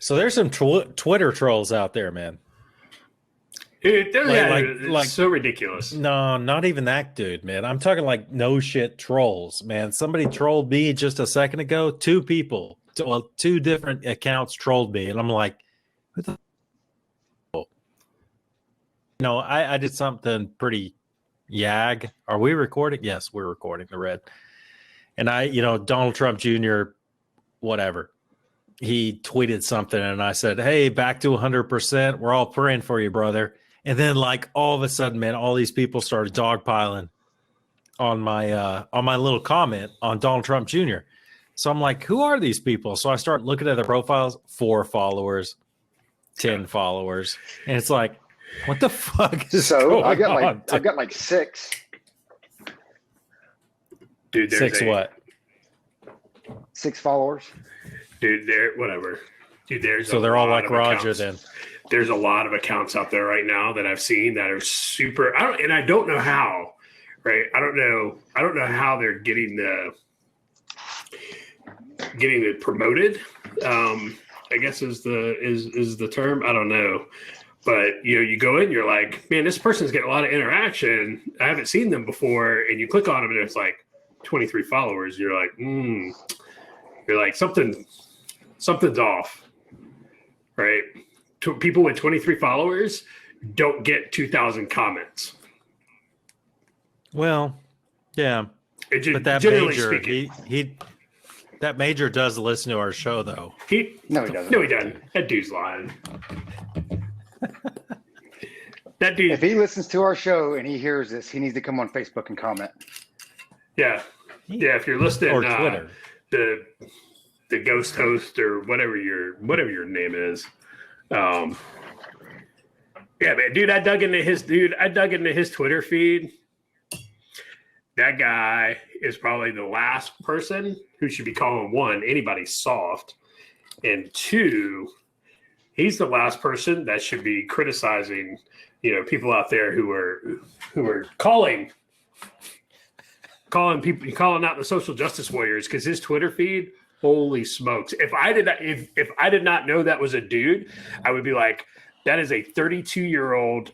So there's some Twitter trolls out there, man. Like so ridiculous. No, not even that dude, man. I'm talking like no shit trolls, man. Somebody trolled me just a second ago. Two different accounts trolled me, and I'm like, what the? I did something pretty yag. Are we recording? Yes, we're recording the red. And Donald Trump Jr., whatever. He tweeted something, and I said, "Hey, back to 100%. We're all praying for you, brother." And then, like, all of a sudden, man, all these people started dogpiling on my little comment on Donald Trump Jr. So I'm like, who are these people? So I start looking at their profiles, 4 followers, 10 followers. And it's like, what the fuck is going on? I've got like 6. Dude, 6 what? 6 followers. Dude, whatever. Dude, so they're all like Roger accounts. Then. There's a lot of accounts out there right now that I've seen that are super. I don't know how. Right? I don't know how they're getting it promoted. I guess is the term. I don't know. But you go in, you're like, man, this person's getting a lot of interaction. I haven't seen them before, and you click on them, and it's like 23 followers. You're like, You're like something's off, right? People with 23 followers don't get 2,000 comments. Well, yeah, but that major, he that major does listen to our show, though. No, he doesn't. No, he doesn't. That dude's lying. That dude. If he listens to our show and he hears this, he needs to come on Facebook and comment. Yeah. If you're listening, or Twitter, the ghost host or whatever your name is. Yeah, man, dude, I dug into his Twitter feed. That guy is probably the last person who should be calling, 1, anybody soft, and 2, he's the last person that should be criticizing, people out there who are calling out the social justice warriors, because his Twitter feed, holy smokes! If I did not know that was a dude, I would be like, that is a 32-year-old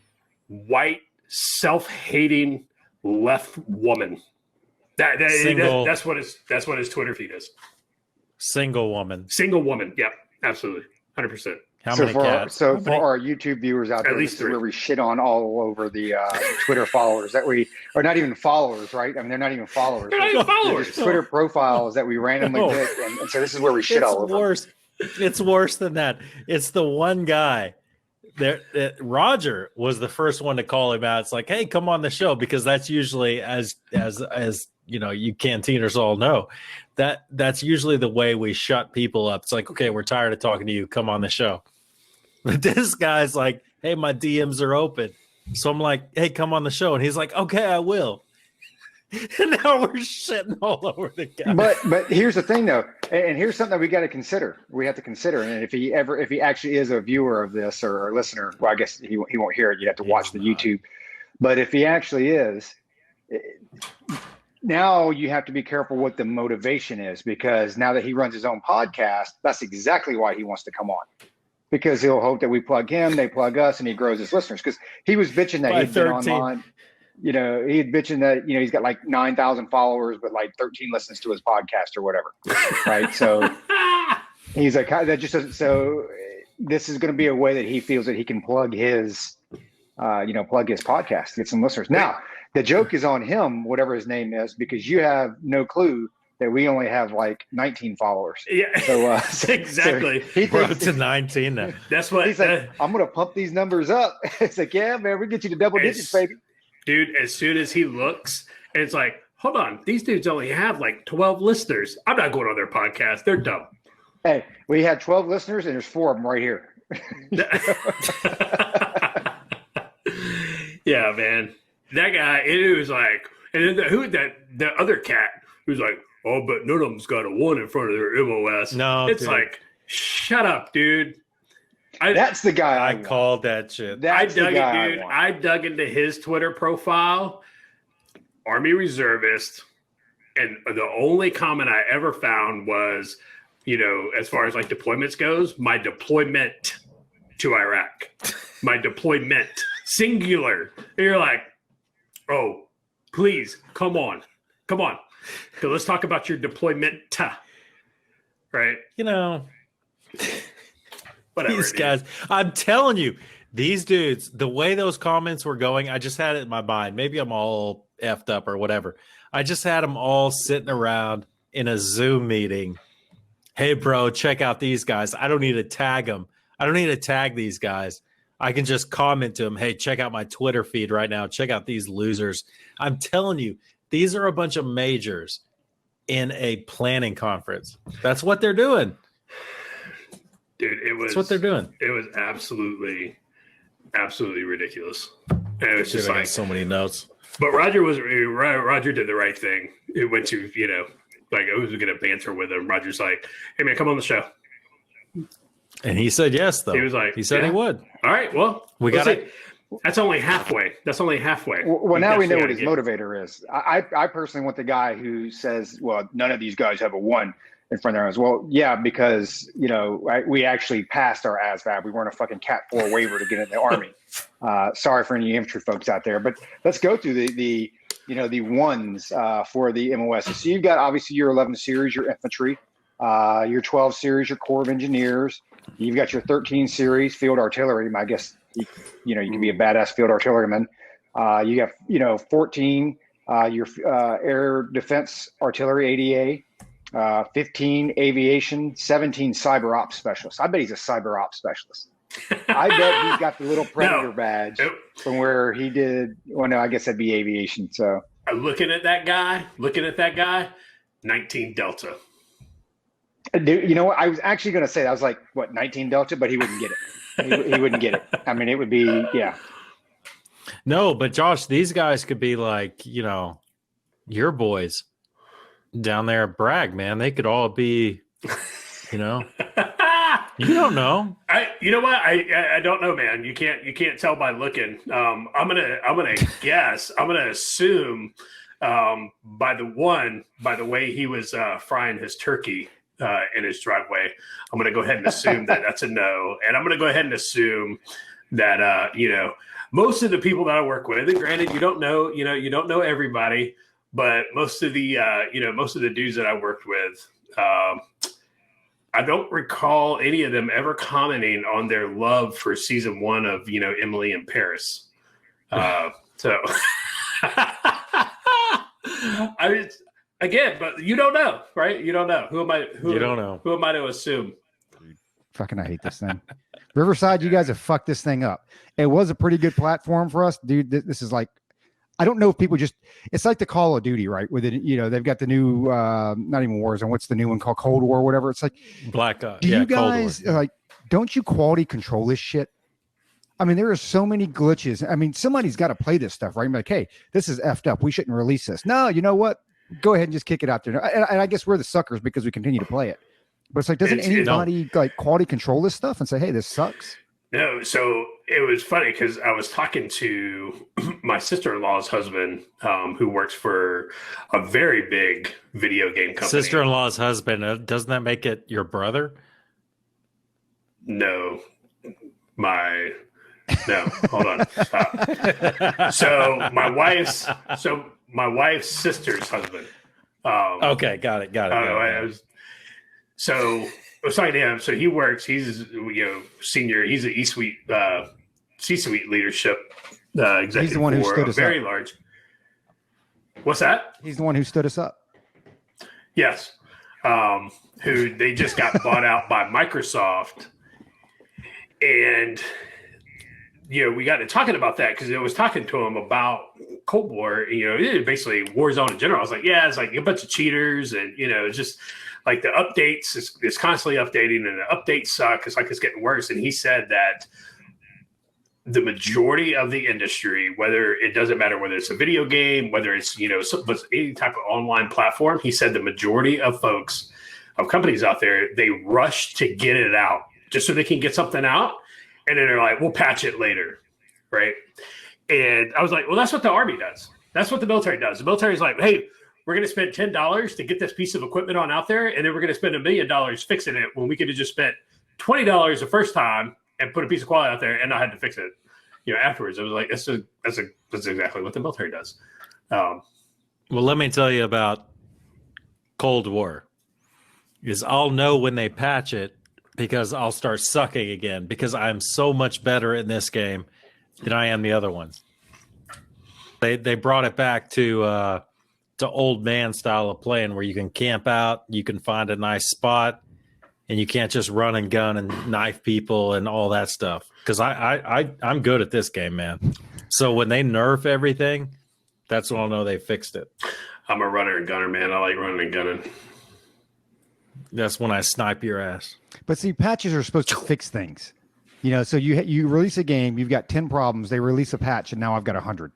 white self-hating left woman. That's what his Twitter feed is. Single woman. Yep, absolutely, 100%. For our YouTube viewers out there, this is where we shit on all over the Twitter followers that we are not even followers, right? I mean, they're not even followers. They're not even followers. Twitter profiles that we randomly pick, and so this is where we shit all over. It's worse than that. It's the one guy. Roger was the first one to call him out. It's like, hey, come on the show, because that's usually, as you Canteeners all know, that's usually the way we shut people up. It's like, okay, we're tired of talking to you. Come on the show. But this guy's like, hey, my DMs are open. So I'm like, hey, come on the show. And he's like, okay, I will. And now we're shitting all over the guy. But here's the thing, though, and here's something that we got to consider. We have to consider, and if he actually is a viewer of this or a listener, well, I guess he won't hear it. You'd have to watch the YouTube. But if he actually is, now you have to be careful what the motivation is, because now that he runs his own podcast, that's exactly why he wants to come on. Because he'll hope that we plug him, they plug us, and he grows his listeners. Because he was bitching that he'd been online. He'd bitching that, he's got like 9,000 followers, but like 13 listens to his podcast or whatever. Right. So he's like, that just doesn't. So this is going to be a way that he feels that he can plug his podcast, get some listeners. Now, the joke is on him, whatever his name is, because you have no clue that we only have like 19 followers. Yeah. So exactly. So we're up to 19 now. That's what he's like. I'm going to pump these numbers up. It's like, yeah, man, we get you to double digits, baby. Dude, as soon as he looks, and it's like, hold on, these dudes only have like 12 listeners. I'm not going on their podcast. They're dumb. Hey, we had 12 listeners, and there's 4 of them right here. Yeah, man. That guy, it was like, and then the other cat who's like, oh, but none of them's got a 1 in front of their MOS. No, it's dude. Like, shut up, dude. That's the guy I called that shit. I dug into his Twitter profile, Army Reservist, and the only comment I ever found was, as far as like deployments goes, my deployment to Iraq, my deployment singular. And you're like, oh, please, come on. So let's talk about your deployment, right? Whatever. These guys, I'm telling you, these dudes, the way those comments were going, I just had it in my mind. Maybe I'm all effed up or whatever. I just had them all sitting around in a Zoom meeting. Hey, bro, check out these guys. I don't need to tag them. I don't need to tag these guys. I can just comment to them, hey, check out my Twitter feed right now. Check out these losers. I'm telling you, these are a bunch of majors in a planning conference. That's what they're doing. Dude, that's what they're doing. It was absolutely ridiculous. And it was just like so many notes. But Roger did the right thing. It went to, like I was going to banter with him. Roger's like, hey man, come on the show. And he said yes, though. He was like, he said he would. All right, well, we got it. That's only halfway. Well, now we know what his motivator is. I personally want the guy who says, well, none of these guys have a 1 in front of their names. Well, yeah, because, we actually passed our ASVAB. We weren't a fucking Cat 4 waiver to get in the Army. Sorry for any infantry folks out there. But let's go through the ones for the MOS. So you've got, obviously, your 11 series, your infantry, your 12 series, your Corps of Engineers. You've got your 13 series, field artillery. I guess, you can be a badass field artilleryman. You have, 14, your air defense artillery, ADA, 15 aviation, 17 cyber ops specialists. I bet he's a cyber ops specialist. I bet he's got the little Predator badge from where he did. Well, no, I guess that'd be aviation. So looking at that guy, 19 Delta. Dude, you know what? I was actually going to say that. I was like, what, 19 Delta? But he wouldn't get it. He wouldn't get it. I mean, it would be, yeah. No, but Josh, these guys could be like, your boys down there at Bragg, man. They could all be, you don't know. You know what? I don't know, man. You can't tell by looking. I'm gonna guess. I'm gonna assume by the way he was frying his turkey in his driveway, I'm going to go ahead and assume that that's a no. And I'm going to go ahead and assume that, most of the people that I work with, and granted, you don't know everybody, but most of the dudes that I worked with, I don't recall any of them ever commenting on their love for season 1 of, Emily in Paris. So I mean, again, but you don't know, right? You don't know. Who am I to assume? Fucking, I hate this thing. Riverside, you guys have fucked this thing up. It was a pretty good platform for us, dude. This is like, I don't know if people it's like the Call of Duty, right? With it, they've got the new, not even Warzone. What's the new one called? Cold War, or whatever. It's like Black. Do you guys don't you quality control this shit? I mean, there are so many glitches. I mean, somebody's got to play this stuff, right? I'm like, hey, this is effed up. We shouldn't release this. No, you know what? Go ahead and just kick it out there. And I guess we're the suckers because we continue to play it. But it's like, doesn't anybody quality control this stuff and say, hey, this sucks? No. So it was funny because I was talking to my sister-in-law's husband, who works for a very big video game company. Sister-in-law's husband. Doesn't that make it your brother? No. No, hold on. Stop. So my wife's sister's husband. Okay, got it. I was talking to him. So he works. He's senior. He's an C-suite leadership executive. He's the one who stood us very up. Large. What's that? He's the one who stood us up. Yes. Who they just got bought out by Microsoft, and we got to talking about that because I was talking to him about Cold War, basically Warzone in general. I was like, yeah, it's like a bunch of cheaters and, it's just like the updates is constantly updating and the updates suck. It's like it's getting worse. And he said that the majority of the industry, whether it doesn't matter whether it's a video game, whether it's, any type of online platform, he said the majority of companies out there, they rush to get it out just so they can get something out. And then they're like, we'll patch it later, right? And I was like, well, that's what the Army does. That's what the military does. The military is like, hey, we're going to spend $10 to get this piece of equipment on out there, and then we're going to spend $1 million fixing it when we could have just spent $20 the first time and put a piece of quality out there and not had to fix it, afterwards. It was like, that's exactly what the military does. Well, let me tell you about Cold War. Is I'll know when they patch it because I'll start sucking again because I'm so much better in this game than I am the other ones. They brought it back to old man style of playing where you can camp out, you can find a nice spot, and you can't just run and gun and knife people and all that stuff. Because I'm good at this game, man. So when they nerf everything, that's when I'll know they fixed it. I'm a runner and gunner, man. I like running and gunning. That's when I snipe your ass. But see, patches are supposed to fix things. So you release a game, you've got 10 problems, they release a patch, and now I've got 100.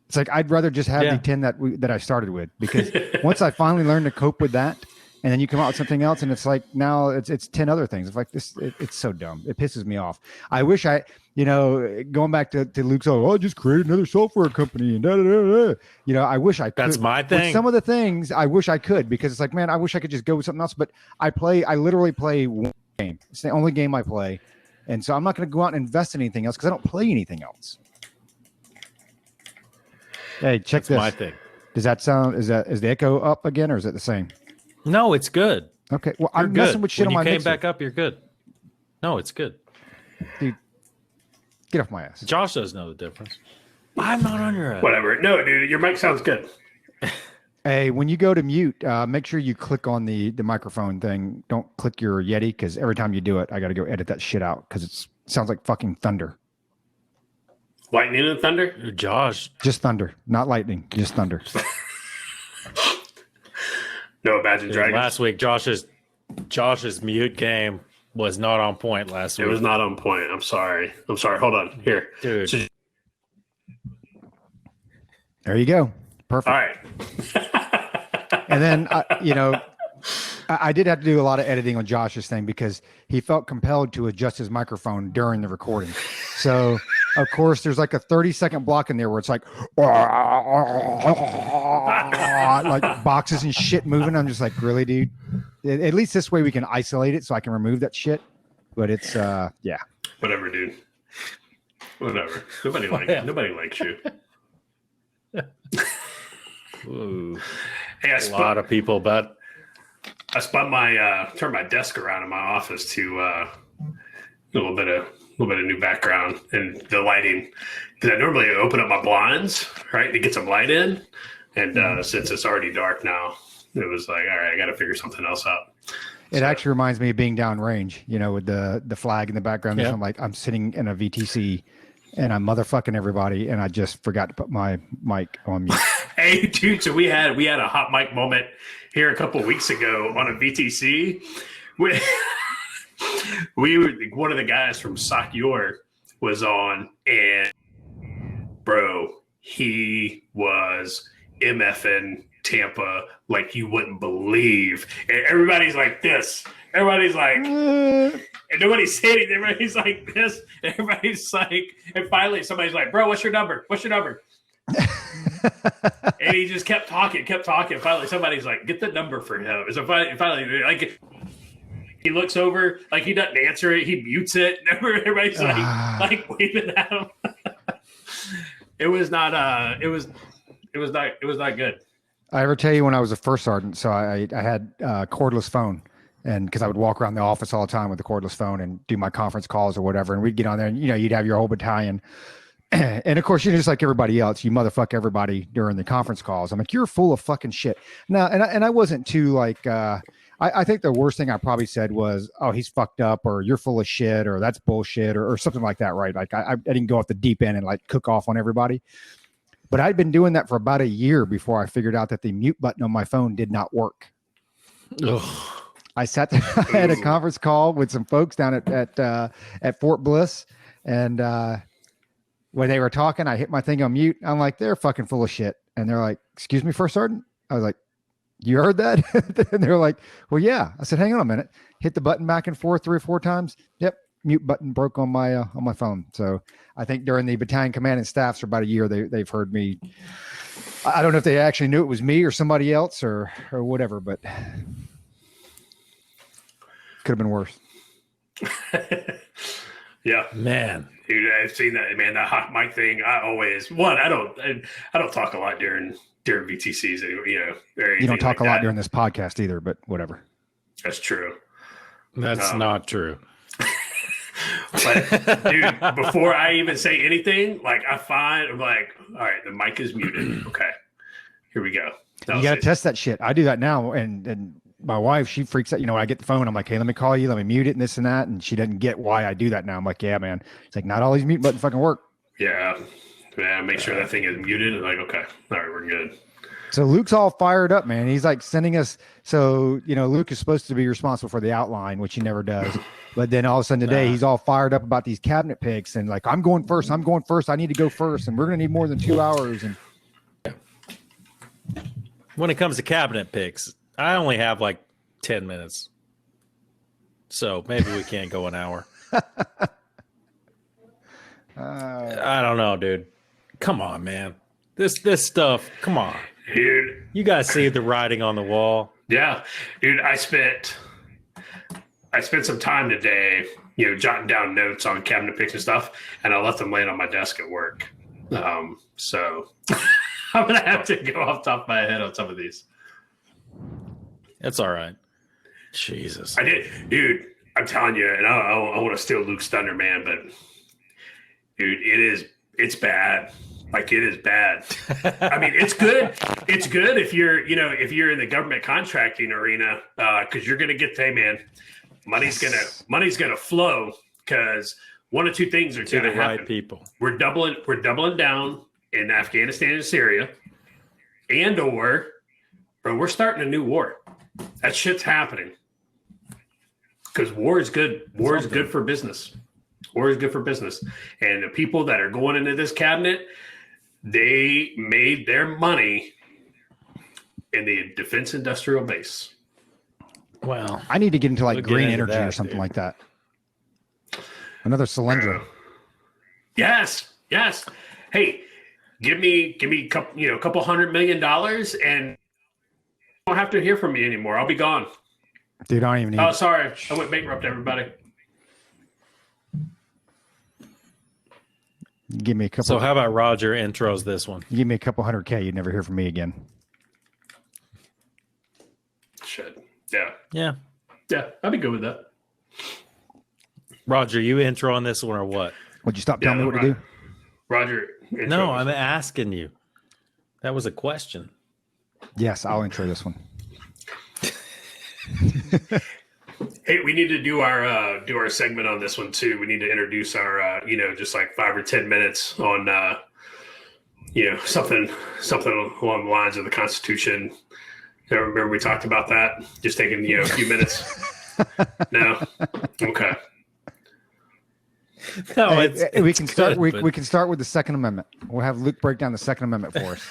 It's like I'd rather just have the 10 that I started with, because once I finally learned to cope with that, and then you come out with something else, and it's like now it's 10 other things. It's like this. It's so dumb. It pisses me off. I wish going back to Luke's, I just create another software company and da da da da. I wish I could. That's my thing. With some of the things I wish I could, because it's like, man, I wish I could just go with something else. But I literally play one game. It's the only game I play, and so I'm not going to go out and invest in anything else because I don't play anything else. Hey, check this. My thing. Does that sound? Is the echo up again, or is it the same? No, it's good. Okay. Well, You're I'm good. messing with shit when on my you came mixer. back up, you're good. No, it's good. Dude, get off my ass. Josh doesn't know the difference. I'm not on your ass. Whatever. No, dude, your mic sounds good. Hey, when you go to mute, make sure you click on the microphone thing. Don't click your Yeti, because every time you do it, I got to go edit that shit out because it sounds like fucking thunder. Lightning and thunder? Josh. Just thunder, not lightning, just thunder. No Imagine Dragons. Last week, Josh's mute game was not on point last week. It was not on point. I'm sorry. Hold on. Here. Dude. So, There you go. Perfect. all right. And then, I did have to do a lot of editing on Josh's thing because he felt compelled to adjust his microphone during the recording. So, of course, there's like a 30-second block in there where it's like boxes and shit moving. I'm just like, really, dude? At least this way we can isolate it so I can remove that shit. But it's, yeah. Whatever, dude. Whatever. Nobody likes you. Ooh. Hey, A lot of people, but I spun turned my desk around in my office to a little bit of new background and the lighting, because I normally open up my blinds, right, to get some light in, and since it's already dark now, it was like, all right, I got to figure something else out. It actually reminds me of being downrange, with the flag in the background. Yeah. I'm like, I'm sitting in a VTC and I'm motherfucking everybody, and I just forgot to put my mic on mute. Hey, dude, so we had a hot mic moment here a couple of weeks ago on a VTC. We were, one of the guys from Sakyur was on, and bro, he was MFing Tampa like you wouldn't believe. And everybody's like this. Everybody's like, and nobody's saying anything. Everybody's like this. And everybody's like, and finally somebody's like, bro, what's your number? What's your number? And he just kept talking. Finally, somebody's like, get the number for him. So finally, like, he looks over, like he doesn't answer it. He mutes it. Everybody's like waving at him. It was not good. I ever tell you when I was a first sergeant, so I had a cordless phone, and because I would walk around the office all the time with a cordless phone and do my conference calls or whatever, and we'd get on there and you'd have your whole battalion. And of course, you're just like everybody else. You motherfuck everybody during the conference calls. I'm like, you're full of fucking shit. Now, and I wasn't too like, I think the worst thing I probably said was, oh, he's fucked up, or you're full of shit, or that's bullshit, or something like that, right? Like I didn't go off the deep end and like cook off on everybody. But I'd been doing that for about a year before I figured out that the mute button on my phone did not work. ugh. I sat there, I had a conference call with some folks down at Fort Bliss, and when they were talking, I hit my thing on mute. I'm like, they're fucking full of shit. And they're like, excuse me, First Sergeant? I was like, you heard that? And they're like, well, yeah. I said, hang on a minute. Hit the button back and forth 3 or 4 times. Yep. Mute button broke on my phone. So I think during the battalion command and staffs for about a year, they've heard me I don't know if they actually knew it was me or somebody else or whatever, but could have been worse. Yeah, Man. dude, I've seen that, man. That hot mic thing. I don't talk a lot during VTCs. You don't talk a lot during this podcast either, but whatever. That's true. That's not true. But dude, before I even say anything, like I'm like, all right, the mic is muted. Okay, here we go. You got to test that shit. I do that now, and my wife, she freaks out. I get the phone. I'm like, hey, let me call you. Let me mute it and this and that. And she doesn't get why I do that now. I'm like, yeah, man. It's like, not all these mute buttons fucking work. Yeah. Make sure that thing is muted. And like, okay, all right, we're good. So Luke's all fired up, man. He's like sending us. So, Luke is supposed to be responsible for the outline, which he never does. But then all of a sudden today, he's all fired up about these cabinet picks and like, I'm going first. I need to go first. And we're going to need more than 2 hours. And When it comes to cabinet picks, I only have like 10 minutes. So maybe we can't go an hour. I don't know, dude. Come on, man. This stuff, come on. Dude. You guys see the writing on the wall. Yeah. Dude, I spent some time today, jotting down notes on cabinet picks and stuff, and I left them laying on my desk at work. So I'm going to have to go off the top of my head on some of these. It's all right. Jesus. I did. Dude, I'm telling you, and I want to steal Luke's thunder, man, but dude, it's bad. Like, it is bad. I mean, it's good. It's good if you're in the government contracting arena, because you're going to get, hey man, money's going to flow, because one of two things are going to happen. Right people. We're doubling down in Afghanistan and Syria, or we're starting a new war. That shit's happening. Because war is good. War is good for business. War is good for business. And the people that are going into this cabinet, they made their money in the defense industrial base. Well, I need to get into like we'll green into energy that, or something dude. like that. Another Solyndra. Yes. Hey, give me a couple $100 million, and you don't have to hear from me anymore. I'll be gone. Dude, I don't even need Oh, sorry. I went bankrupt, everybody. Give me a couple. so how about Roger intros this one? Give me a couple $100K, you'd never hear from me again. Shit. Yeah. Yeah. Yeah. I'd be good with that. Roger, you intro on this one or what? Would you stop telling me what to do? Roger. No, I'm asking you. That was a question. Yes, I'll intro this one. Hey, we need to do our segment on this one too. We need to introduce our just like 5 or 10 minutes on something along the lines of the Constitution. Remember we talked about that? Just taking a few minutes. No, okay. No, Hey, we can it's start. good, but- We can start with the Second Amendment. We'll have Luke break down the Second Amendment for us.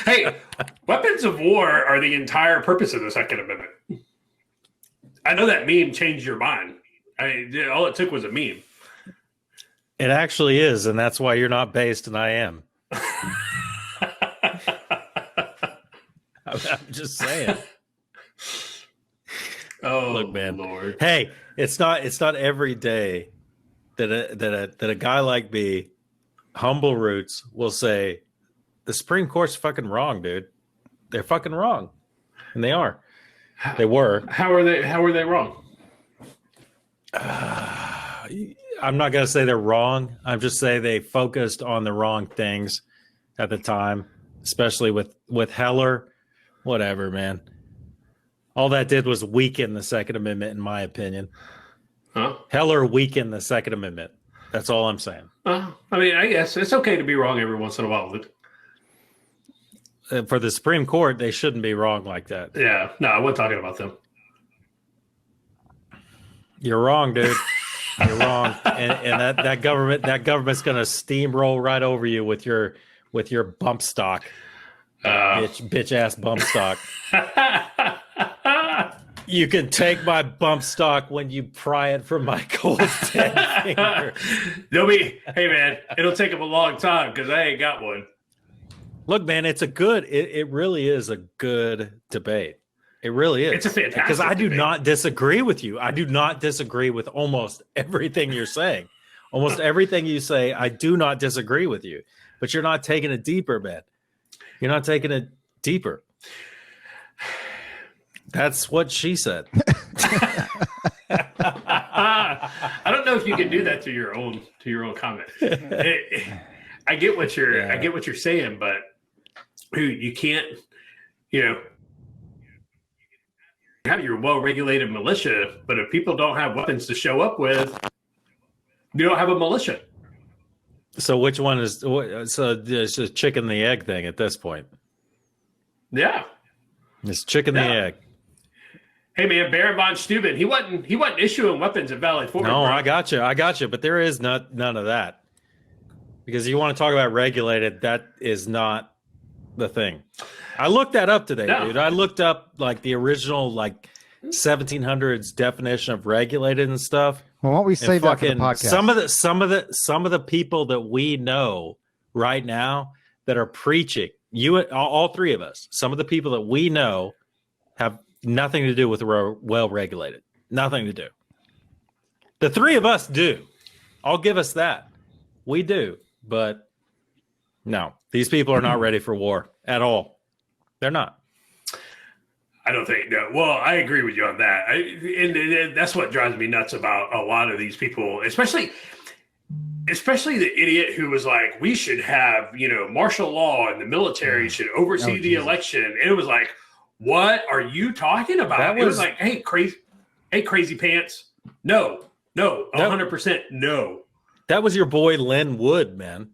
Hey, weapons of war are the entire purpose of the Second Amendment. I know that meme changed your mind. All it took was a meme. It actually is, and that's why you're not based and I am. I'm just saying. Oh, Look, man. Lord. Hey, it's not every day that a guy like me, humble roots, will say the Supreme Court's fucking wrong, dude. They're fucking wrong, and they are. They were. How are they wrong? I'm not gonna say they're wrong. I'm just saying they focused on the wrong things at the time, especially with Heller. Whatever, man. All that did was weaken the Second Amendment, in my opinion. Huh? Heller weakened the Second Amendment. That's all I'm saying. I mean, I guess it's okay to be wrong every once in a while, Luke. For the Supreme Court, they shouldn't be wrong like that. Yeah. No, I wasn't talking about them. You're wrong, dude. You're wrong. And that government's gonna steamroll right over you with your bump stock. Bitch ass bump stock. You can take my bump stock when you pry it from my cold dead finger. Hey man, it'll take them a long time because I ain't got one. Look, man, it's a good. It really is a good debate. It really is. It's a fantastic because I do debate. not disagree with you. I do not disagree with almost everything you're saying. Almost everything you say, I do not disagree with you. But you're not taking it deeper, man. You're not taking it deeper. That's what she said. I don't know if you can do that to your own comment. I get what you're saying, but you can't, have your well-regulated militia, but if people don't have weapons to show up with, you don't have a militia. So which one is? So it's just chicken the egg thing at this point. Yeah, it's chicken the egg. Hey man, Baron von Steuben, he wasn't issuing weapons at Valley Forge. No, I got you. But there is none of that, because you want to talk about regulated. That is not the thing. I looked that up today, dude. I looked up like the original 1700s definition of regulated and stuff. Well, why don't we save that for the podcast? Some of the people that we know right now that are preaching, all three of us, some of the people that we know have nothing to do with well-regulated. Nothing to do. The three of us do. I'll give us that. We do. But no, these people are not ready for war at all. They're not. I don't think no. Well, I agree with you on that. And that's what drives me nuts about a lot of these people, especially the idiot who was like, we should have, martial law and the military should oversee the election. And it was like, what are you talking about? It was like, hey, crazy pants. No, 100% no. That was your boy Lynn Wood, man.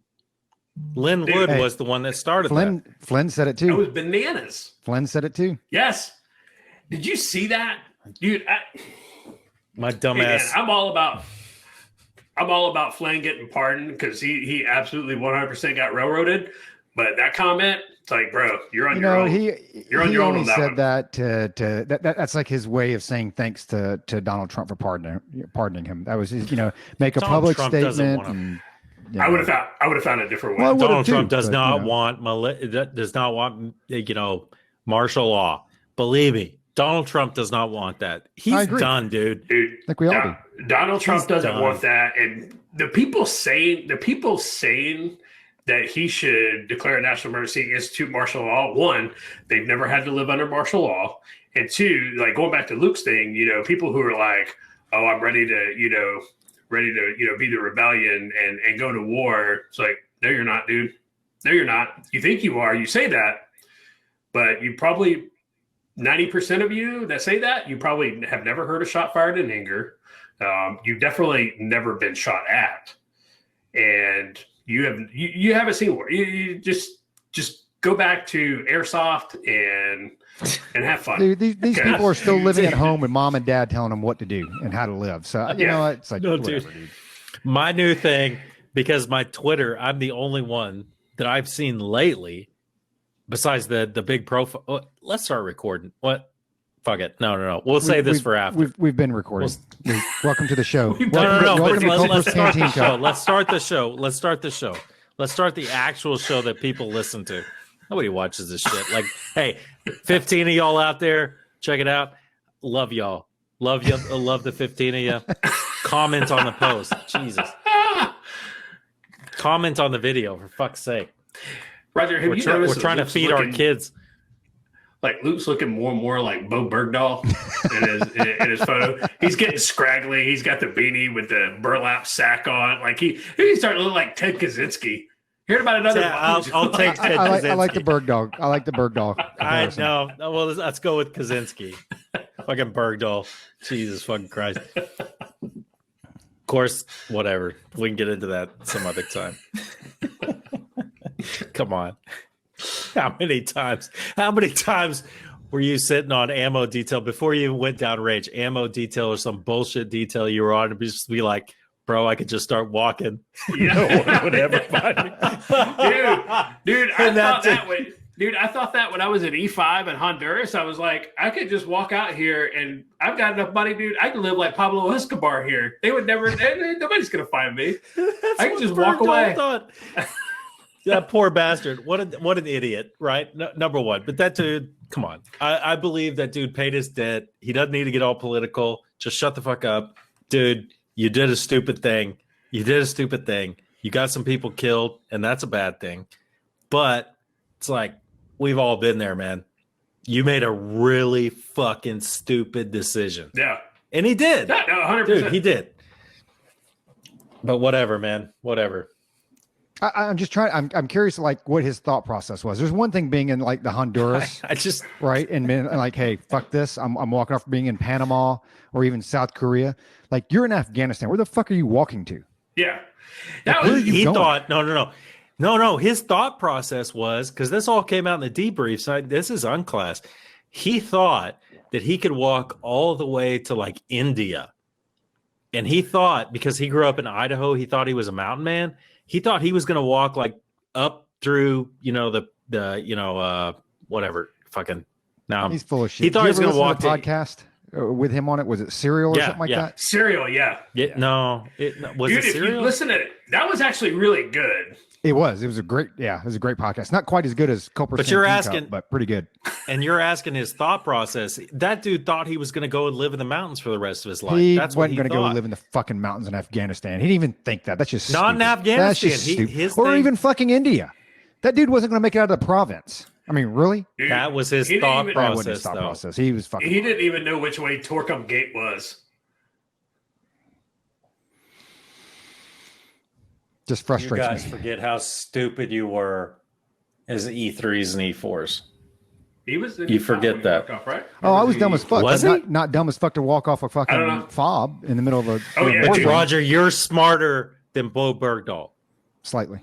Lynn Wood was the one that started that. Flynn said it too. It was bananas. Flynn said it too. Yes. Did you see that? Dude, my dumbass. Hey man, I'm all about Flynn getting pardoned because he absolutely 100% got railroaded. But that comment, it's like, bro, you're on your own. You're on your own on that one. That that's like his way of saying thanks to Donald Trump for pardoning him. That was his, make a public statement. I would have found a different way. Well, Donald Trump does not want martial law. Believe me, Donald Trump does not want that. He's done, dude. Like we all do. Donald Trump doesn't want that, and the people saying that he should declare a national emergency, institute martial law. One, they've never had to live under martial law, and two, like going back to Luke's thing, people who are like, oh, I'm ready to be the rebellion and go to war. It's like, no, you're not, dude. No, you're not. You think you are. You say that, but you probably 90% of you that say that, you probably have never heard a shot fired in anger. You've definitely never been shot at, and you haven't seen war. You just go back to airsoft and have fun. Dude, these people are still living at home with mom and dad telling them what to do and how to live. So you know, it's like whatever, dude. My new thing, because my Twitter, I'm the only one that I've seen lately, besides the big profile. Oh, let's start recording. What? Fuck it. No. We'll save this for after. We've been recording. Welcome to the show. Let's start the show. Let's start the show. Let's start the actual show that people listen to. Nobody watches this shit. Like, hey, 15 of y'all out there, check it out. Love y'all. Love you. Love the 15 of you. Comment on the post. Jesus. Comment on the video, for fuck's sake. Roger, we're trying to feed our kids. Like Luke's looking more and more like Bo Bergdahl in his photo. He's getting scraggly. He's got the beanie with the burlap sack on. Like he's starting to look like Ted Kaczynski. Heard about another? Yeah, I'll take Ted Kaczynski. I like the Bergdahl. I like the Bergdahl. I know. Well, let's go with Kaczynski. Fucking Bergdahl. Jesus fucking Christ. Of course, whatever. We can get into that some other time. Come on. How many times were you sitting on ammo detail before you even went down range? Ammo detail or some bullshit detail you were on and just be like, bro, I could just start walking. Yeah. No one would ever find me. Dude, I thought that way. Dude, I thought that when I was at E5 in Honduras, I was like, I could just walk out here and I've got enough money, dude. I can live like Pablo Escobar here. They would never, nobody's going to find me. I can just walk away. That poor bastard. What an idiot, right? Number one. But that dude, come on. I believe that dude paid his debt. He doesn't need to get all political. Just shut the fuck up. Dude, you did a stupid thing. You did a stupid thing. You got some people killed, and that's a bad thing. But it's like, we've all been there, man. You made a really fucking stupid decision. Yeah. And he did. Yeah, no, 100%. Dude, he did. But whatever, man. Whatever. I'm just trying. I'm curious, like, what his thought process was. There's one thing being in like the Honduras, I just right, and like, hey, fuck this. I'm walking off being in Panama or even South Korea. Like, you're in Afghanistan. Where the fuck are you walking to? Yeah. Like, where are you he going? thought no. His thought process was, because this all came out in the debrief. So this is unclass. He thought that he could walk all the way to like India, and he thought, because he grew up in Idaho, he thought he was a mountain man. He thought he was going to walk like up through, whatever. Fucking now He's full of shit. He thought he was going to walk to podcast with him on it. Was it Serial or something like that? Serial, yeah. Yeah, no, was Dude, it if you Serial? listen to it, that was actually really good. It was a great podcast. Not quite as good as Culper. But you're Canteen asking- Cup, but pretty good. And you're asking his thought process. That dude thought he was going to go and live in the mountains for the rest of his life. He That's what wasn't he going to go thought. live in the fucking mountains in Afghanistan. He didn't even think that. That's just Not in stupid. Afghanistan. That's just stupid. His or thing- even fucking India. That dude wasn't going to make it out of the province. I mean, really? Dude, That was his he didn't thought even- That wasn't his process, thought though. process. He was fucking. He didn't even know which way Torcum Gate was. Just You frustrates guys me. forget how stupid you were as E3s and E4s. He was. You forget that. Off, right? Oh, I was dumb as fuck. Was but he? not dumb as fuck to walk off a I don't know. fucking fob in the middle of a. Oh, yeah, war dude. zone. Roger, you're smarter than Bo Bergdahl. Slightly.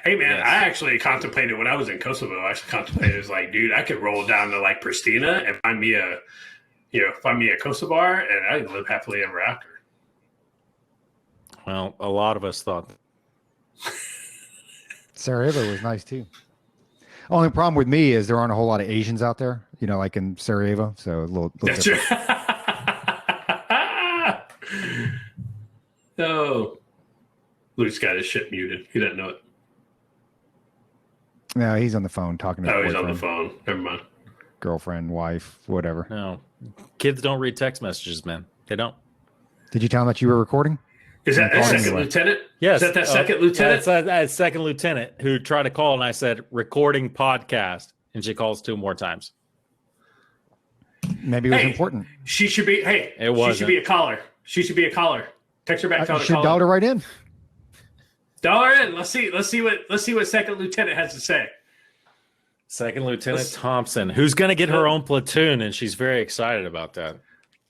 Hey man, Yes. I actually contemplated when I was in Kosovo. I actually contemplated, as like, dude, I could roll down to like Pristina and find me a Kosovar, and I live happily ever after. Well, a lot of us thought. Sarajevo was nice too. Only problem with me is there aren't a whole lot of Asians out there, like in Sarajevo. So a little That's different. right. No, Luke's got his shit muted. He doesn't know it. No, he's on the phone talking to Oh, his he's on the boyfriend, phone. Never mind. girlfriend, wife, whatever. No, kids don't read text messages, man. They don't. Did you tell him that you were recording? Is that Yeah, second anyway. lieutenant? Yes. Is that second lieutenant? That's that second lieutenant who tried to call, and I said, recording podcast. And she calls 2 more times. Maybe it was Hey, important. She should be. Hey, It she wasn't. should be a caller. She should be a caller. Text her back. You Tell her to should call. dial her right in. Dial her in. Let's see what second lieutenant has to say. Second Lieutenant Let's- Thompson, who's going to get her own platoon, and she's very excited about that.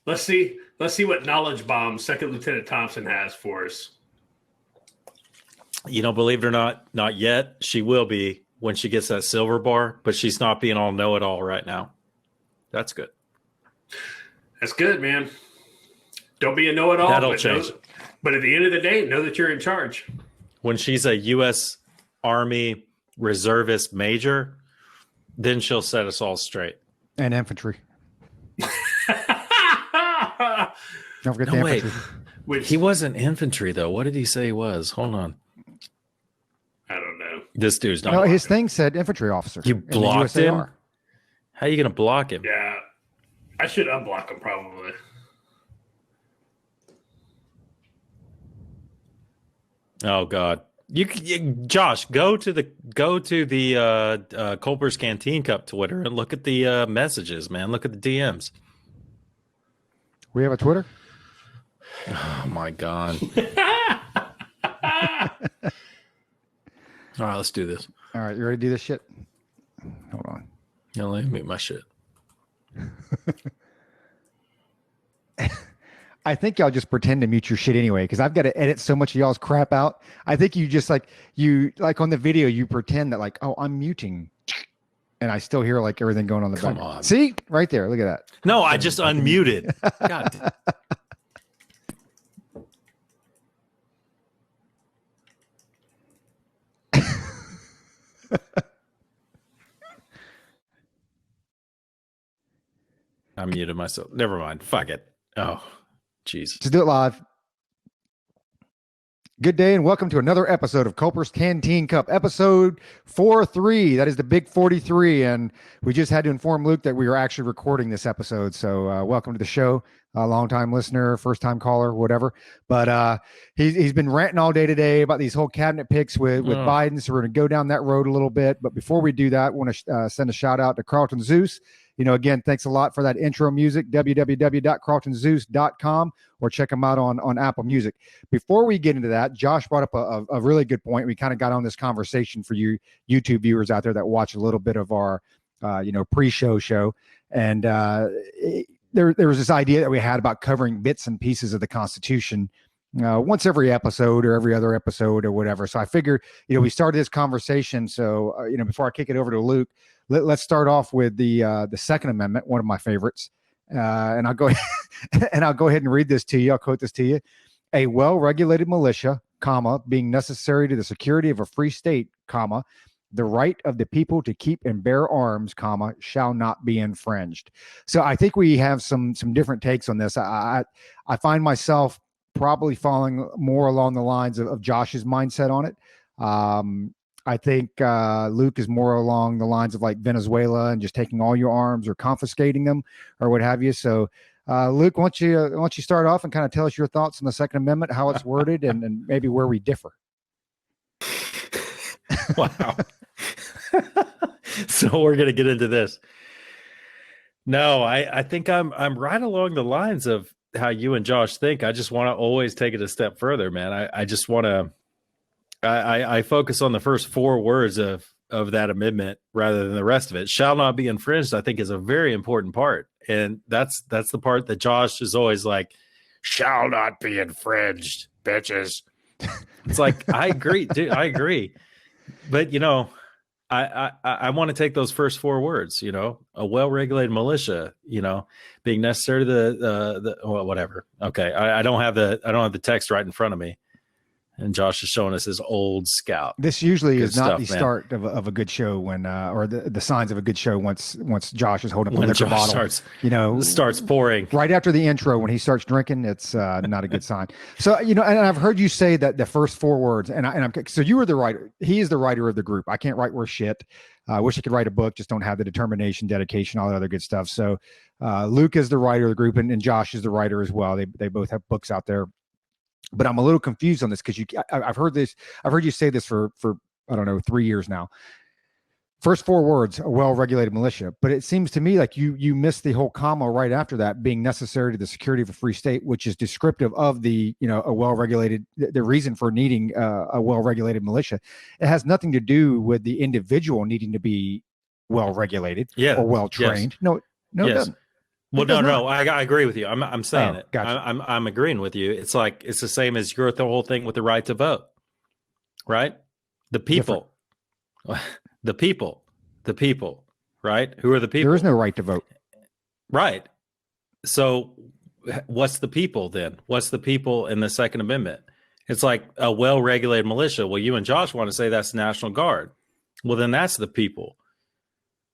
Let's see what knowledge bomb second lieutenant Thompson has for us. Believe it or not yet. She will be when she gets that silver bar, but she's not being all know-it-all right now. That's good. That's good, man. Don't be a know-it-all. That'll but change. But at the end of the day, know that you're in charge. When she's a U.S. Army reservist major, then she'll set us all straight. And infantry. Don't forget the No, wait. infantry. Which He wasn't infantry, though. What did he say he was? Hold on. I don't know. This dude's not. No, his thing said infantry officer. You in the blocked him? USAR. How are you going to block him? Yeah, I should unblock him probably. Oh God. Josh, go to the Culper's Canteen Cup Twitter and look at the messages, man. Look at the DMs. We have a Twitter. Oh my God. All right, let's do this. All right, you ready to do this shit? Hold on. Let me mute my shit. I think y'all just pretend to mute your shit anyway, because I've got to edit so much of y'all's crap out. I think you just like on the video, you pretend that like, oh, I'm muting, and I still hear like everything going on in the Come back. on. See right there, look at that. No, I just unmuted. God. I muted myself. Never mind. Fuck it. Oh, jeez. Just do it live. Good day and welcome to another episode of Culper's Canteen Cup, episode 43. That is the big 43. And we just had to inform Luke that we were actually recording this episode. So welcome to the show, a long-time listener, first-time caller, whatever. But he's been ranting all day today about these whole cabinet picks with Biden. So we're going to go down that road a little bit. But before we do that, I want to send a shout out to Carlton Zeus. You know, again, thanks a lot for that intro music, www.carltonzeus.com, or check them out on Apple Music. Before we get into that, Josh brought up a really good point. We kind of got on this conversation for you YouTube viewers out there that watch a little bit of our, pre-show show. And there was this idea that we had about covering bits and pieces of the Constitution once every episode or every other episode or whatever. So I figured, we started this conversation. So, before I kick it over to Luke, let's start off with the Second Amendment, one of my favorites. And I'll go ahead and read this to you. I'll quote this to you. A well-regulated militia, comma, being necessary to the security of a free state, comma, the right of the people to keep and bear arms, comma, shall not be infringed. So I think we have some different takes on this. I find myself probably falling more along the lines of Josh's mindset on it. I think Luke is more along the lines of like Venezuela and just taking all your arms or confiscating them or what have you. So, Luke, why don't you start off and kind of tell us your thoughts on the Second Amendment, how it's worded, and maybe where we differ. Wow. So we're gonna get into this. No, I think I'm right along the lines of how you and Josh think. I just want to always take it a step further, man. I just want to. I focus on the first four words of that amendment rather than the rest of it. Shall not be infringed, I think, is a very important part. And that's the part that Josh is always like, shall not be infringed, bitches. It's like, I agree, dude, I agree. But, I want to take those first four words, a well-regulated militia, being necessary to the whatever. Okay. I don't have the text right in front of me. And Josh is showing us his old scout. This usually is not the start of a good show when, or the signs of a good show once Josh is holding up a liquor bottle. Starts pouring right after the intro. When he starts drinking, it's not a good sign. So and I've heard you say that the first four words, and I'm so you were the writer. He is the writer of the group. I can't write worth shit. I wish I could write a book, just don't have the determination, dedication, all that other good stuff. So Luke is the writer of the group, and Josh is the writer as well. They both have books out there. But I'm a little confused on this because I've heard you say this for I don't know 3 years now. First four words, a well-regulated militia, but it seems to me like you missed the whole comma right after that, being necessary to the security of a free state, which is descriptive of the a well-regulated, the reason for needing a well-regulated militia. It has nothing to do with the individual needing to be well-regulated or well-trained. Yes. No, it doesn't. Well, no, I agree with you. I'm saying it. Gotcha. I'm agreeing with you. It's like it's the same as the whole thing with the right to vote, right? The people, the people, right? Who are the people? There is no right to vote, right? So, what's the people then? What's the people in the Second Amendment? It's like a well-regulated militia. Well, you and Josh want to say that's the National Guard. Well, then that's the people.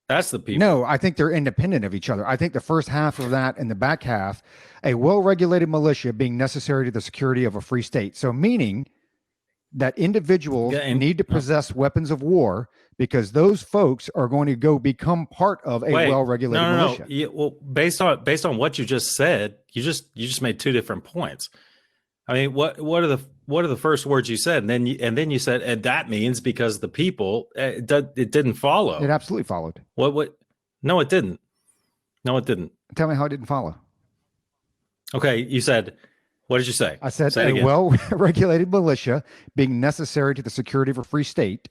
That's the people. No, I think they're independent of each other. I think the first half of that and the back half, a well-regulated militia being necessary to the security of a free state. So meaning that individuals need to possess weapons of war because those folks are going to go become part of a well-regulated militia. Yeah, well, based on what you just said, you just made two different points. I mean, what are the first words you said, and then you said, and that means because the people, it didn't follow. It absolutely followed. What? No, it didn't. No, it didn't. Tell me how it didn't follow. Okay, you said, what did you say? I said a well-regulated militia being necessary to the security of a free state,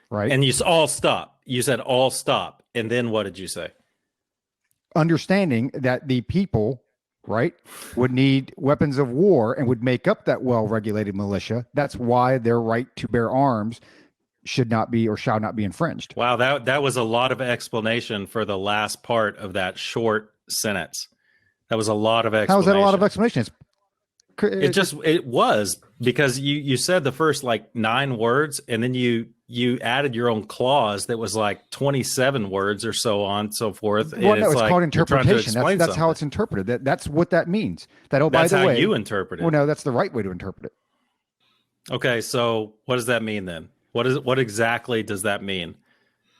right? And you all stop. You said all stop, and then what did you say? Understanding that the people, right, would need weapons of war and would make up that well-regulated militia. That's why their right to bear arms should not be or shall not be infringed. Wow, that was a lot of explanation for the last part of that short sentence. That was a lot of explanation. How is that a lot of explanation? It was because you said the first like 9 words, and then you added your own clause that was like 27 words or so on and so forth. Well, and no, it's like called interpretation. That's how it's something. interpreted. That's what that means. That, oh, That's by the how way, you interpret it. Well, no, that's the right way to interpret it. Okay, so what does that mean then? What exactly does that mean?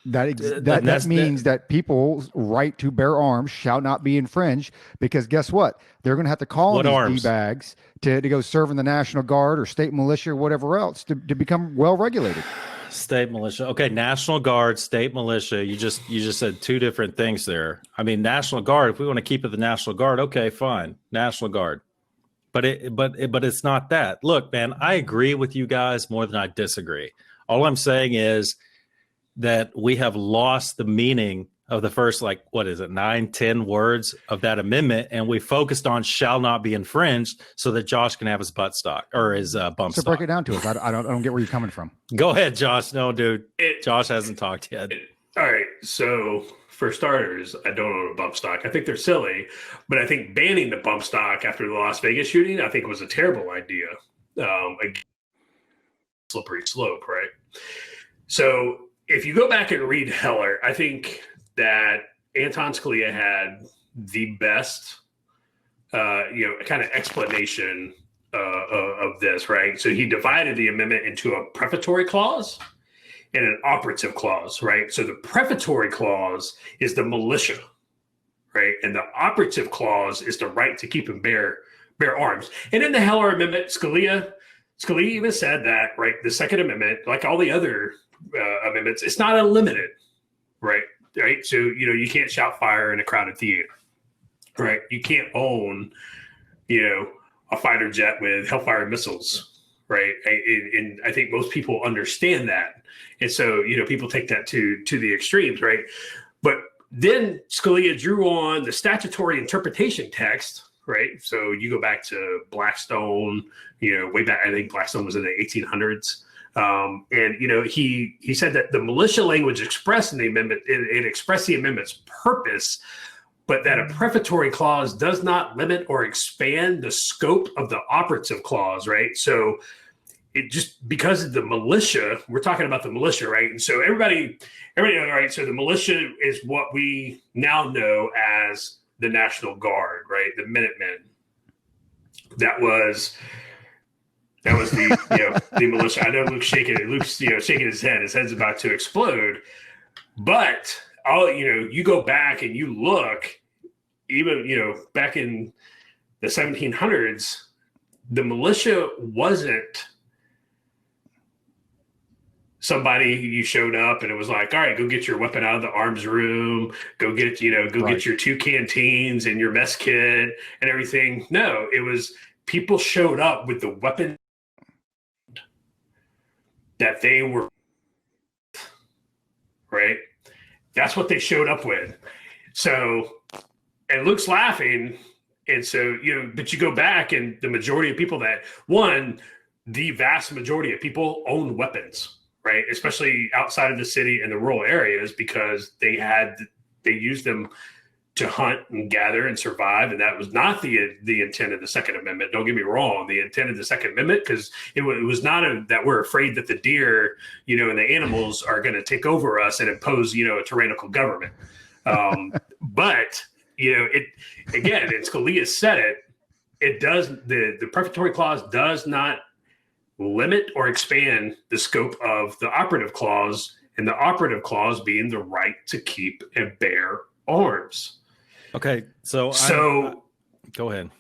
That means that people's right to bear arms shall not be infringed, because guess what? They're going to have to call What these arms? D-bags to go serve in the National Guard or state militia or whatever else to become well regulated. State militia. Okay, National Guard, state militia. You just said two different things there. I mean, National Guard, if we want to keep it the National Guard, okay, fine. National Guard. But it's not that. Look, man, I agree with you guys more than I disagree. All I'm saying is that we have lost the meaning of the first, 9, 10 words of that amendment, and we focused on shall not be infringed so that Josh can have his butt stock or his bump So stock. break it down to us. I don't get where you're coming from. Go ahead, Josh. No, dude. Josh hasn't talked yet. All right. So for starters, I don't own a bump stock. I think they're silly, but I think banning the bump stock after the Las Vegas shooting, I think was a terrible idea. Slippery slope, right? So if you go back and read Heller, I think that Anton Scalia had the best, kind of explanation of this, right? So he divided the amendment into a prefatory clause and an operative clause, right? So the prefatory clause is the militia, right? And the operative clause is the right to keep and bear arms. And in the Heller Amendment, Scalia even said that, right? The Second Amendment, like all the other amendments, it's not unlimited, right? So, you can't shout fire in a crowded theater, right? You can't own, a fighter jet with Hellfire missiles, right? And I think most people understand that. And so, people take that to the extremes, right? But then Scalia drew on the statutory interpretation text, right? So you go back to Blackstone, way back, I think Blackstone was in the 1800s. And he said that the militia language expressed in the amendment, it expressed the amendment's purpose, but that a prefatory clause does not limit or expand the scope of the operative clause, right? So it just, because of the militia, we're talking about the militia, right? And so everybody, all right, so the militia is what we now know as the National Guard, right? The Minutemen. That was the the militia. I know Luke's shaking his head. His head's about to explode. But you go back and you look, even back in the 1700s, the militia wasn't somebody you showed up and it was like, all right, go get your weapon out of the arms room, go get your 2 canteens and your mess kit and everything. No, it was people showed up with the weapon that they were, right? That's what they showed up with. So, and Luke's laughing. And so, but you go back and the majority of people the vast majority of people own weapons, right? Especially outside of the city and the rural areas, because they used them to hunt and gather and survive. And that was not the intent of the Second Amendment. Don't get me wrong. The intent of the Second Amendment, because it was not that we're afraid that the deer, and the animals are going to take over us and impose, a tyrannical government. But, it again, and Scalia said it does, the prefatory clause does not limit or expand the scope of the operative clause, and the operative clause being the right to keep and bear arms. Okay, so go ahead.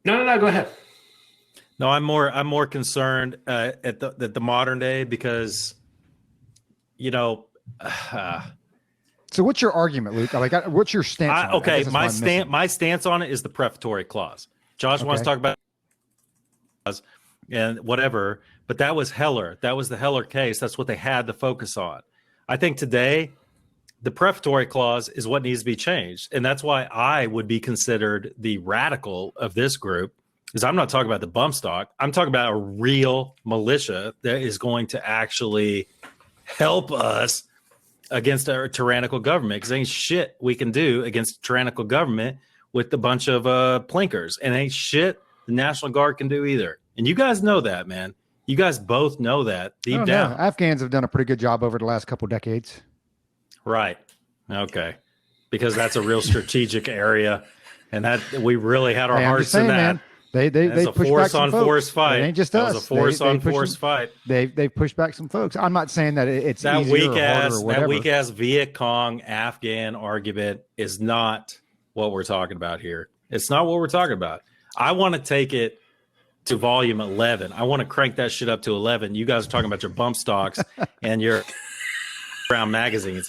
No, go ahead. No, I'm more concerned at the modern day because, So what's your argument, Luke? What's your stance? Okay, my stance on it is the prefatory clause. Josh wants to talk about and whatever, but that was Heller. That was the Heller case. That's what they had to focus on. I think today, the prefatory clause is what needs to be changed. And that's why I would be considered the radical of this group, is I'm not talking about the bump stock. I'm talking about a real militia that is going to actually help us against a tyrannical government, because ain't shit we can do against a tyrannical government with a bunch of plinkers. And ain't shit the National Guard can do either. And you guys know that, man. You guys both know that deep down. Afghans have done a pretty good job over the last couple of decades. Right. Okay. Because that's a real strategic area, and that we really had our hearts in that. Man, They That's a push back force some on folks. force fight. It ain't just that us. was a force They on push force them- fight. They pushed back some folks. I'm not saying that it's That easier weak or harder ass or whatever. that weak ass Viet Cong Afghan argument is not what we're talking about here. It's not what we're talking about. I want to take it to volume 11. I want to crank that shit up to 11. You guys are talking about your bump stocks and your brown magazines.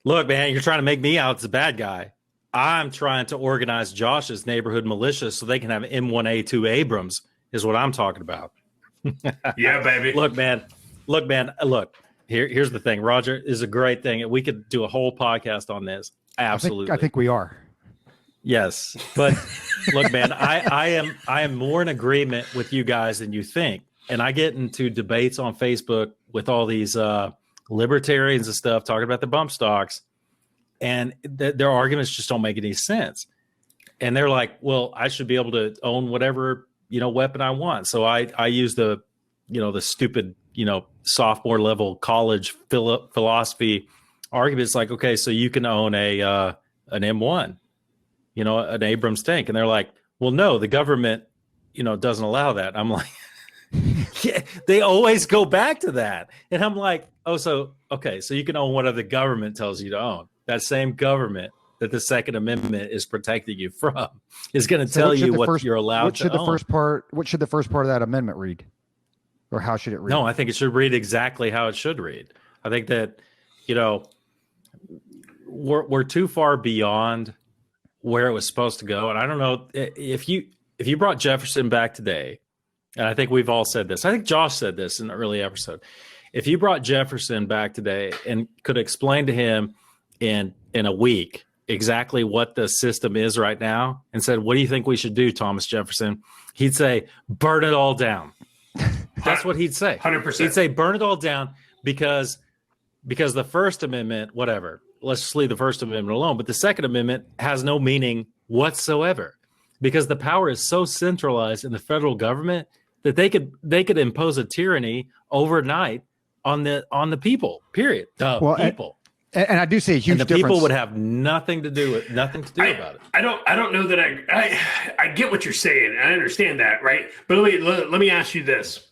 Look, man, you're trying to make me out as a bad guy. I'm trying to organize Josh's neighborhood militia so they can have M1A2 Abrams is what I'm talking about. Yeah, baby. Look, man. Here's the thing. Roger is a great thing. We could do a whole podcast on this. Absolutely. I think we are. Yes. But look, man, I am more in agreement with you guys than you think. And I get into debates on Facebook with all these libertarians and stuff talking about the bump stocks. And their arguments just don't make any sense. And they're like, well, I should be able to own whatever, weapon I want. So I use the stupid, sophomore level college philosophy arguments like, okay, so you can own an M1, an Abrams tank. And they're like, well, no, the government, doesn't allow that. I'm like, yeah, they always go back to that. And I'm like, oh, so you can own whatever the government tells you to own. That same government that the Second Amendment is protecting you from is going to tell you what you're allowed to own. What should the first part of that amendment read? Or how should it read? No, I think it should read exactly how it should read. I think that, we're too far beyond where it was supposed to go. And I don't know if you brought Jefferson back today, and I think we've all said this. I think Josh said this in the early episode. If you brought Jefferson back today and could explain to him in a week exactly what the system is right now and said, what do you think we should do, Thomas Jefferson? He'd say, burn it all down. That's what he'd say. 100%. He'd say, burn it all down because the First Amendment, whatever, let's just leave the First Amendment alone. But the Second Amendment has no meaning whatsoever because the power is so centralized in the federal government that they could impose a tyranny overnight on the people, period. People. And I do see a huge and the difference. people would have nothing to do about it. I don't know that I get what you're saying. I understand that, right? But let me ask you this: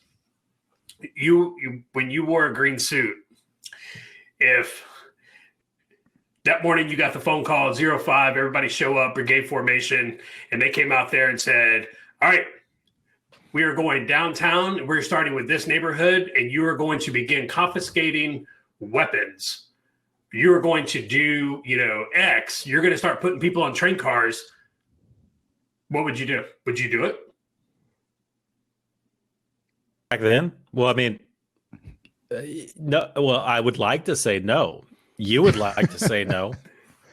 you when you wore a green suit, if that morning you got the phone call at 05, everybody show up, brigade formation, and they came out there and said, all right, we are going downtown. We're starting with this neighborhood, and you are going to begin confiscating weapons. You are going to do, X. You're going to start putting people on train cars. What would you do? Would you do it? Back then? Well, I mean, no. Well, I would like to say no. You would like to say no.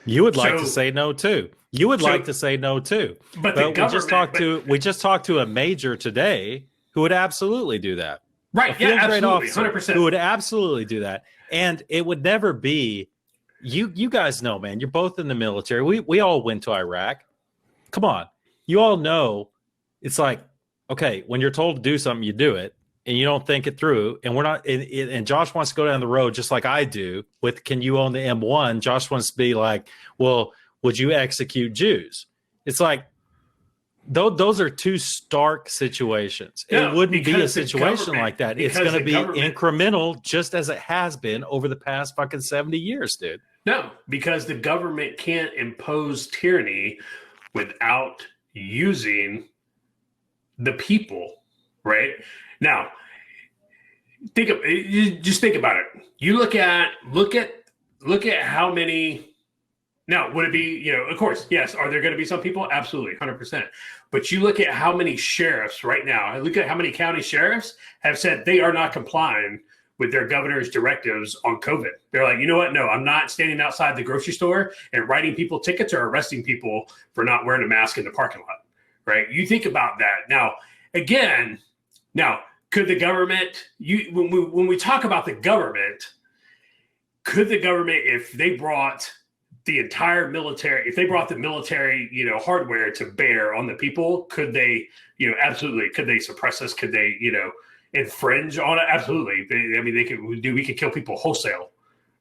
You would like to say no too. You would like to say no too. But we just talked to a major today who would absolutely do that. Right? Yeah, absolutely, 100%. Who would absolutely do that, and it would never be. You guys know, man. You're both in the military. We all went to Iraq. Come on, you all know. It's like, okay, when you're told to do something, you do it, and you don't think it through. And we're not. And Josh wants to go down the road just like I do. With can you own the M1? Josh wants to be like, well, would you execute Jews? It's like. Those are two stark situations. No, it wouldn't be a situation like that. It's going to be incremental, just as it has been over the past fucking 70 years, dude. No, because the government can't impose tyranny without using the people, right? Now, think about it. You look at how many. Now, would it be, of course, yes. Are there going to be some people? Absolutely, 100%. But you look at how many sheriffs right now, I look at how many county sheriffs have said they are not complying with their governor's directives on COVID. They're like, you know what? No, I'm not standing outside the grocery store and writing people tickets or arresting people for not wearing a mask in the parking lot, right? You think about that. Now, again, could the government, when we talk about the government, could the government, if they brought the entire military, if they brought the military, hardware to bear on the people, could they, absolutely, could they suppress us? Could they, infringe on it? Absolutely. We could kill people wholesale,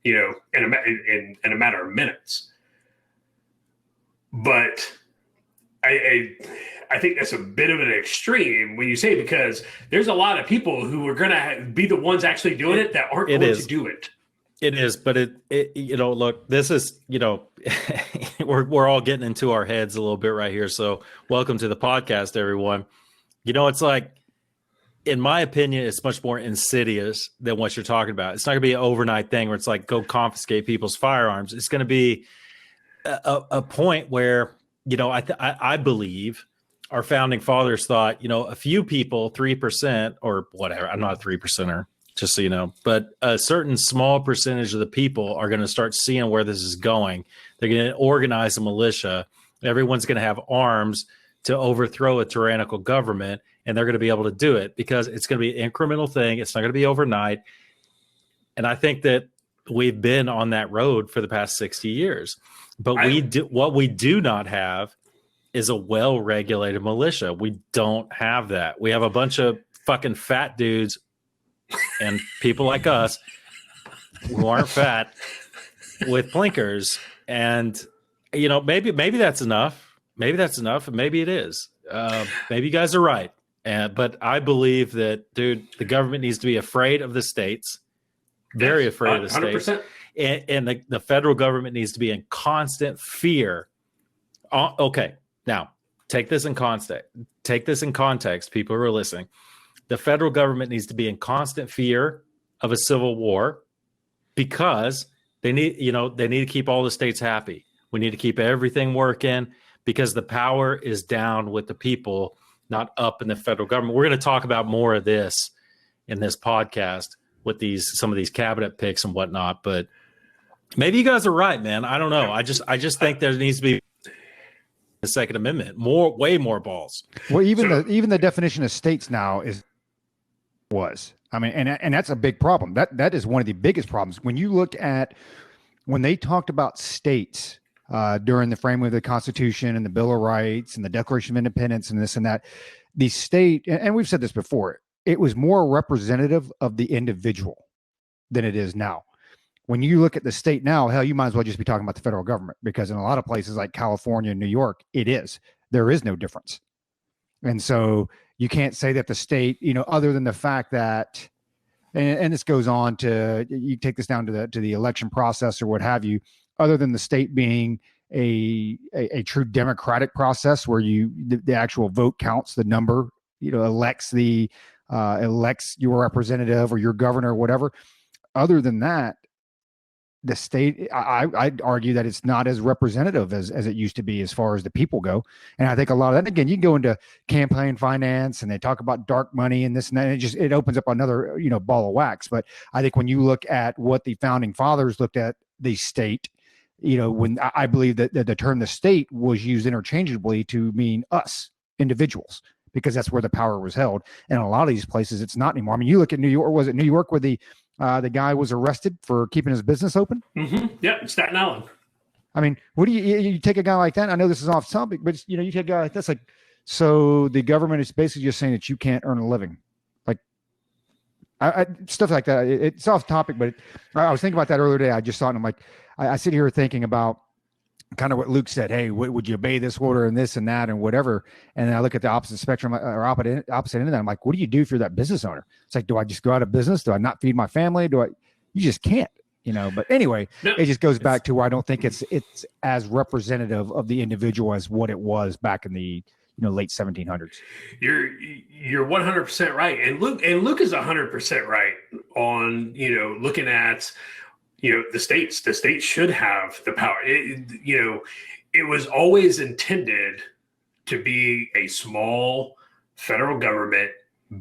in a matter of minutes. But I I think that's a bit of an extreme when you say, because there's a lot of people who are going to be the ones actually doing it that aren't going to do it. It is, but it look, this is, we're all getting into our heads a little bit right here. So welcome to the podcast, everyone. It's like, in my opinion, it's much more insidious than what you're talking about. It's not going to be an overnight thing where it's like, go confiscate people's firearms. It's going to be a point where, I believe our founding fathers thought, a few people, 3% or whatever, I'm not a 3%er, just so you know, but a certain small percentage of the people are going to start seeing where this is going. They're going to organize a militia. Everyone's going to have arms to overthrow a tyrannical government, and they're going to be able to do it because it's going to be an incremental thing. It's not going to be overnight. And I think that we've been on that road for the past 60 years. But what we do not have is a well-regulated militia. We don't have that. We have a bunch of fucking fat dudes and people like us who aren't fat with blinkers. And, maybe that's enough. Maybe that's enough. And maybe it is. Maybe you guys are right. But I believe that, dude, the government needs to be afraid of the states, very afraid of the 100%. States. And the federal government needs to be in constant fear. Okay, now take this in context. People who are listening. The federal government needs to be in constant fear of a civil war because they need to keep all the states happy. We need to keep everything working because the power is down with the people, not up in the federal government. We're going to talk about more of this in this podcast with some of these cabinet picks and whatnot, but maybe you guys are right, man. I don't know. I just think there needs to be a Second Amendment, way more balls. Well, even the definition of states now and that's a big problem. That is one of the biggest problems. When you look at when they talked about states during the framing of the Constitution and the Bill of Rights and the Declaration of Independence and this and that, the state, and we've said this before, it was more representative of the individual than it is now. When you look at the state now, hell, you might as well just be talking about the federal government, because in a lot of places like California and New York, there is no difference. And so you can't say that the state, other than the fact that, and this goes on to, you take this down to the election process or what have you, other than the state being a true democratic process where the actual vote counts, the number, elects your representative or your governor or whatever. Other than that, the state, I'd argue that it's not as representative as it used to be as far as the people go. And I think a lot of that, again, you can go into campaign finance and they talk about dark money and this and that. It opens up another, ball of wax. But I think when you look at what the founding fathers looked at the state, when I believe that the term the state was used interchangeably to mean us individuals, because that's where the power was held. And a lot of these places, it's not anymore. I mean, you look at New York. Was it New York where the guy was arrested for keeping his business open? Mm-hmm. Yeah, Staten Island. I mean, what do you take a guy like that? I know this is off topic, but you take a guy like that's like, so the government is basically just saying that you can't earn a living, like stuff like that. It's off topic, but I was thinking about that earlier today. I just thought, and I'm like, I sit here thinking about kind of what Luke said. Hey, would you obey this order and this and that and whatever? And then I look at the opposite spectrum or opposite end of that. I'm like, what do you do if you're that business owner? It's like, do I just go out of business? Do I not feed my family? You just can't, but anyway, it just goes back to where I don't think it's as representative of the individual as what it was back in the, late 1700s. You're 100% right. And Luke is 100% right on, looking at, the states should have the power. It was always intended to be a small federal government,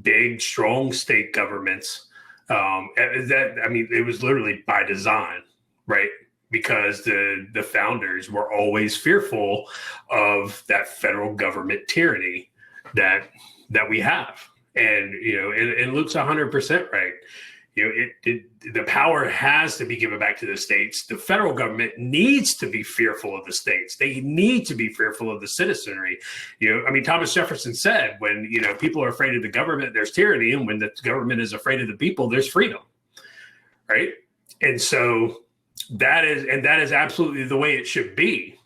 big, strong state governments. It was literally by design, right? Because the founders were always fearful of that federal government tyranny that we have. And, and Luke's 100% right. The power has to be given back to the states. The federal government needs to be fearful of the states. They need to be fearful of the citizenry. Thomas Jefferson said, when, people are afraid of the government, there's tyranny. And when the government is afraid of the people, there's freedom. Right. And so that is absolutely the way it should be.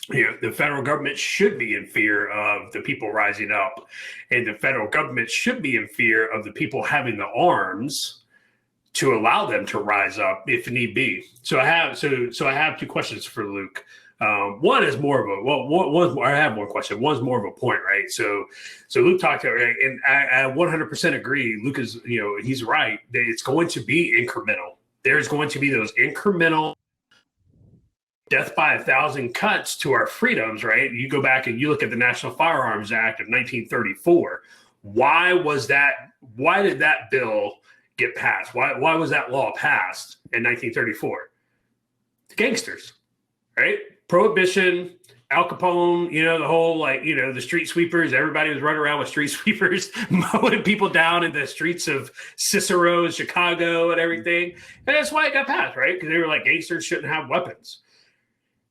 The federal government should be in fear of the people rising up, and the federal government should be in fear of the people having the arms to allow them to rise up if need be. So I have two questions for Luke. One is more of a I have one question. One's more of a point, right? So Luke talked about, and I 100% agree. Luke is, he's right. It's going to be incremental. There's going to be those incremental death by 1,000 cuts to our freedoms, right? You go back and you look at the National Firearms Act of 1934. Why did that bill get passed? Why was that law passed in 1934? The gangsters, right? Prohibition, Al Capone, the whole, the street sweepers. Everybody was running around with street sweepers, mowing people down in the streets of Cicero and Chicago and everything. And that's why it got passed, right? Because they were like, gangsters shouldn't have weapons.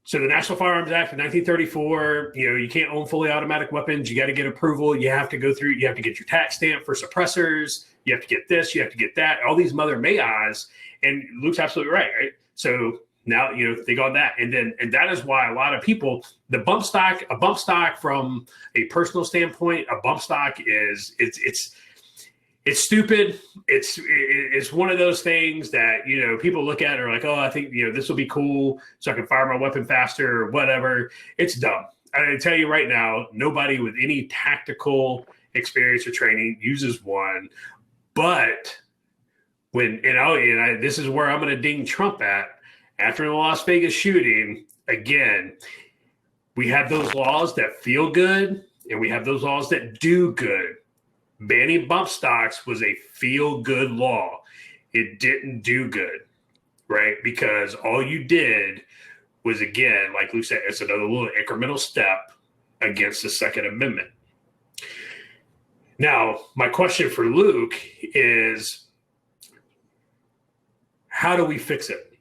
So the National Firearms Act of 1934, you can't own fully automatic weapons. You got to get approval. You have to get your tax stamp for suppressors. You have to get this, you have to get that, all these mother may-I's. And Luke's absolutely right? So now, they got that. And that is why a lot of people, a bump stock from a personal standpoint, a bump stock is, it's stupid. It's one of those things that, people look at and are like, oh, I think, this will be cool so I can fire my weapon faster or whatever. It's dumb. I tell you right now, nobody with any tactical experience or training uses one. But this is where I'm going to ding Trump at. After the Las Vegas shooting, again, we have those laws that feel good and we have those laws that do good. Banning bump stocks was a feel-good law. It didn't do good, right? Because all you did was, again, like Luke said, it's another little incremental step against the Second Amendment. Now, my question for Luke is, how do we fix it,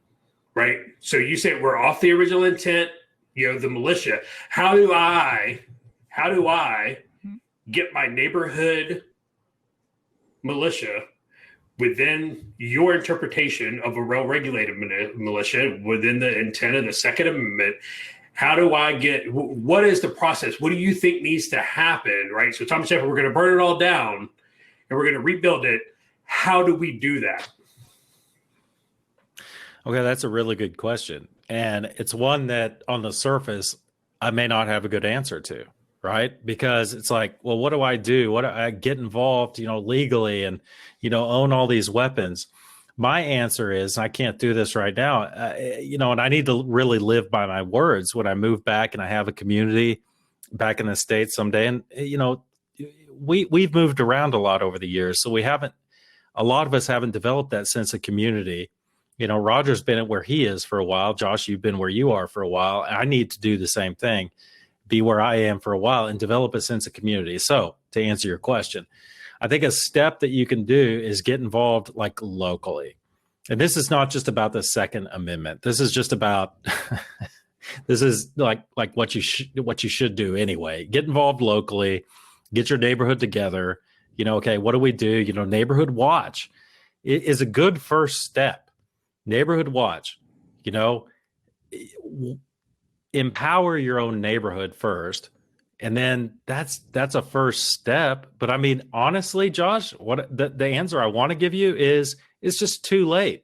right? So you say we're off the original intent, the militia. How do I get my neighborhood militia within your interpretation of a well-regulated militia within the intent of the Second Amendment? How do I what is the process? What do you think needs to happen, right? So Thomas Jefferson, we're going to burn it all down and we're going to rebuild it. How do we do that? Okay, that's a really good question. And it's one that on the surface, I may not have a good answer to, right? Because it's like, well, what do I do? What do I get involved, legally and, own all these weapons? My answer is, I can't do this right now, and I need to really live by my words when I move back and I have a community back in the States someday. And, we've moved around a lot over the years. So a lot of us haven't developed that sense of community. Roger's been at where he is for a while. Josh, you've been where you are for a while. I need to do the same thing, be where I am for a while and develop a sense of community. So to answer your question, I think a step that you can do is get involved like locally. And this is not just about the Second Amendment. This is just about, this is like what you should do anyway. Get involved locally, get your neighborhood together. Okay, what do we do? Neighborhood watch is a good first step. Neighborhood watch, empower your own neighborhood first. And then that's a first step. But I mean, honestly, Josh, what the answer I want to give you is it's just too late.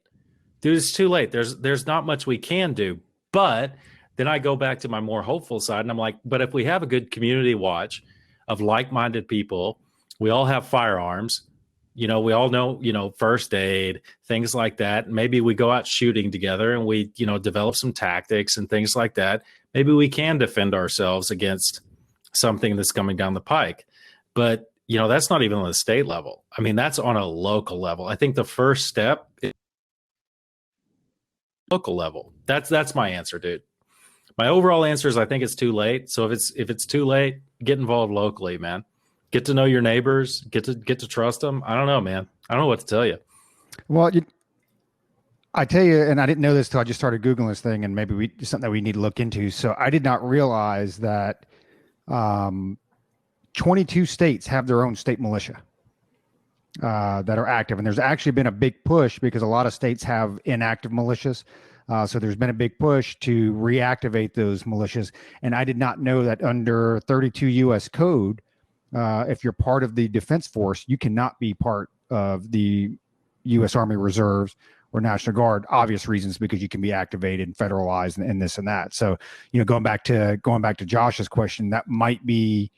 Dude, it's too late. There's not much we can do. But then I go back to my more hopeful side and I'm like, but if we have a good community watch of like-minded people, we all have firearms, we all know, first aid, things like that. Maybe we go out shooting together and we, develop some tactics and things like that. Maybe we can defend ourselves against something that's coming down the pike. But, that's not even on the state level. I mean, that's on a local level. I think the first step is local level. That's my answer, dude. My overall answer is I think it's too late. So if it's too late, get involved locally, man. Get to know your neighbors, get to trust them. I don't know, man. I don't know what to tell you. Well, I tell you, and I didn't know this till I just started Googling this thing, and maybe something that we need to look into. So I did not realize that 22 states have their own state militia that are active. And there's actually been a big push because a lot of states have inactive militias. So there's been a big push to reactivate those militias. And I did not know that under 32 U.S. code, if you're part of the Defense Force, you cannot be part of the U.S. Army Reserves or National Guard, obvious reasons, because you can be activated and federalized and this and that. So, going back to Josh's question, that might be,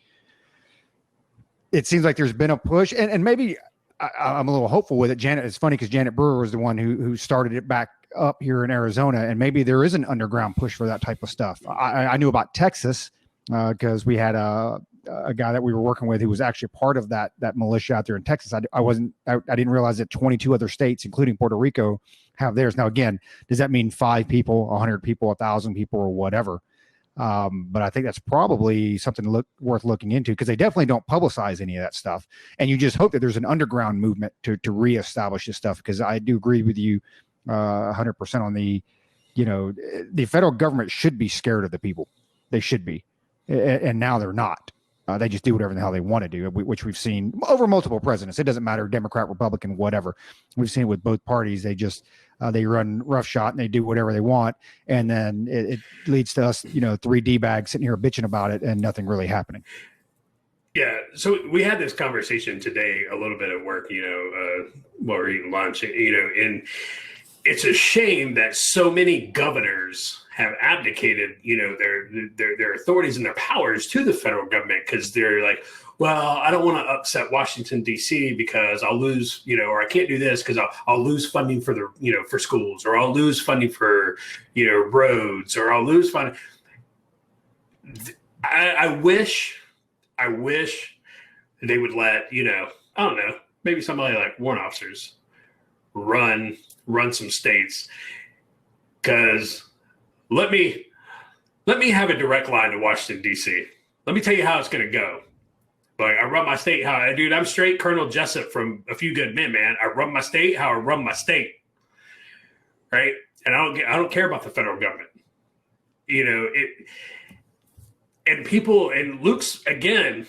it seems like there's been a push, and maybe I'm a little hopeful with it. Janet, it's funny because Janet Brewer was the one who started it back up here in Arizona, and maybe there is an underground push for that type of stuff. I knew about Texas because we had a guy that we were working with who was actually part of that militia out there in Texas. I didn't realize that 22 other states, including Puerto Rico, have theirs. Now, again, does that mean 5 people, 100 people, 1,000 people, or whatever? But I think that's probably something worth looking into, because they definitely don't publicize any of that stuff. And you just hope that there's an underground movement to reestablish this stuff, because I do agree with you 100% on the federal government should be scared of the people. They should be. And now they're not. They just do whatever the hell they want to do, which we've seen over multiple presidents. It doesn't matter, Democrat, Republican, whatever. We've seen it with both parties. They just they run roughshod and they do whatever they want, and then it leads to us, 3 D-bags sitting here bitching about it and nothing really happening. Yeah, so we had this conversation today a little bit at work, while we're eating lunch, and it's a shame that so many governors have abdicated, their authorities and their powers to the federal government, because they're like, well, I don't want to upset Washington, D.C. because I'll lose, or I can't do this because I'll lose funding for for schools, or I'll lose funding for, roads, or I'll lose funding. I wish they would let, I don't know, maybe somebody like warrant officers run some states, because let me have a direct line to Washington, D.C. Let me tell you how it's going to go. Like, I run my state dude, I'm straight Colonel Jessup from A Few Good Men, man. I run my state how I run my state, right? And I don't care about the federal government. And people, and Luke's, again,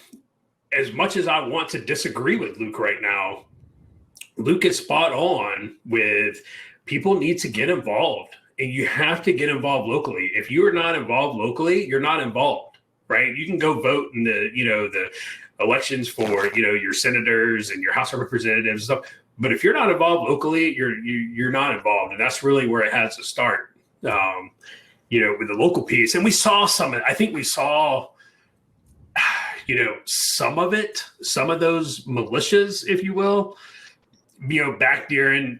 as much as I want to disagree with Luke right now, Luke is spot on with people need to get involved, and you have to get involved locally. If you are not involved locally, you're not involved, right? You can go vote in the elections for, your senators and your House of Representatives and stuff. But if you're not involved locally, you're not involved. And that's really where it has to start, with the local piece. And we saw I think we saw, some of those militias, if you will, back during,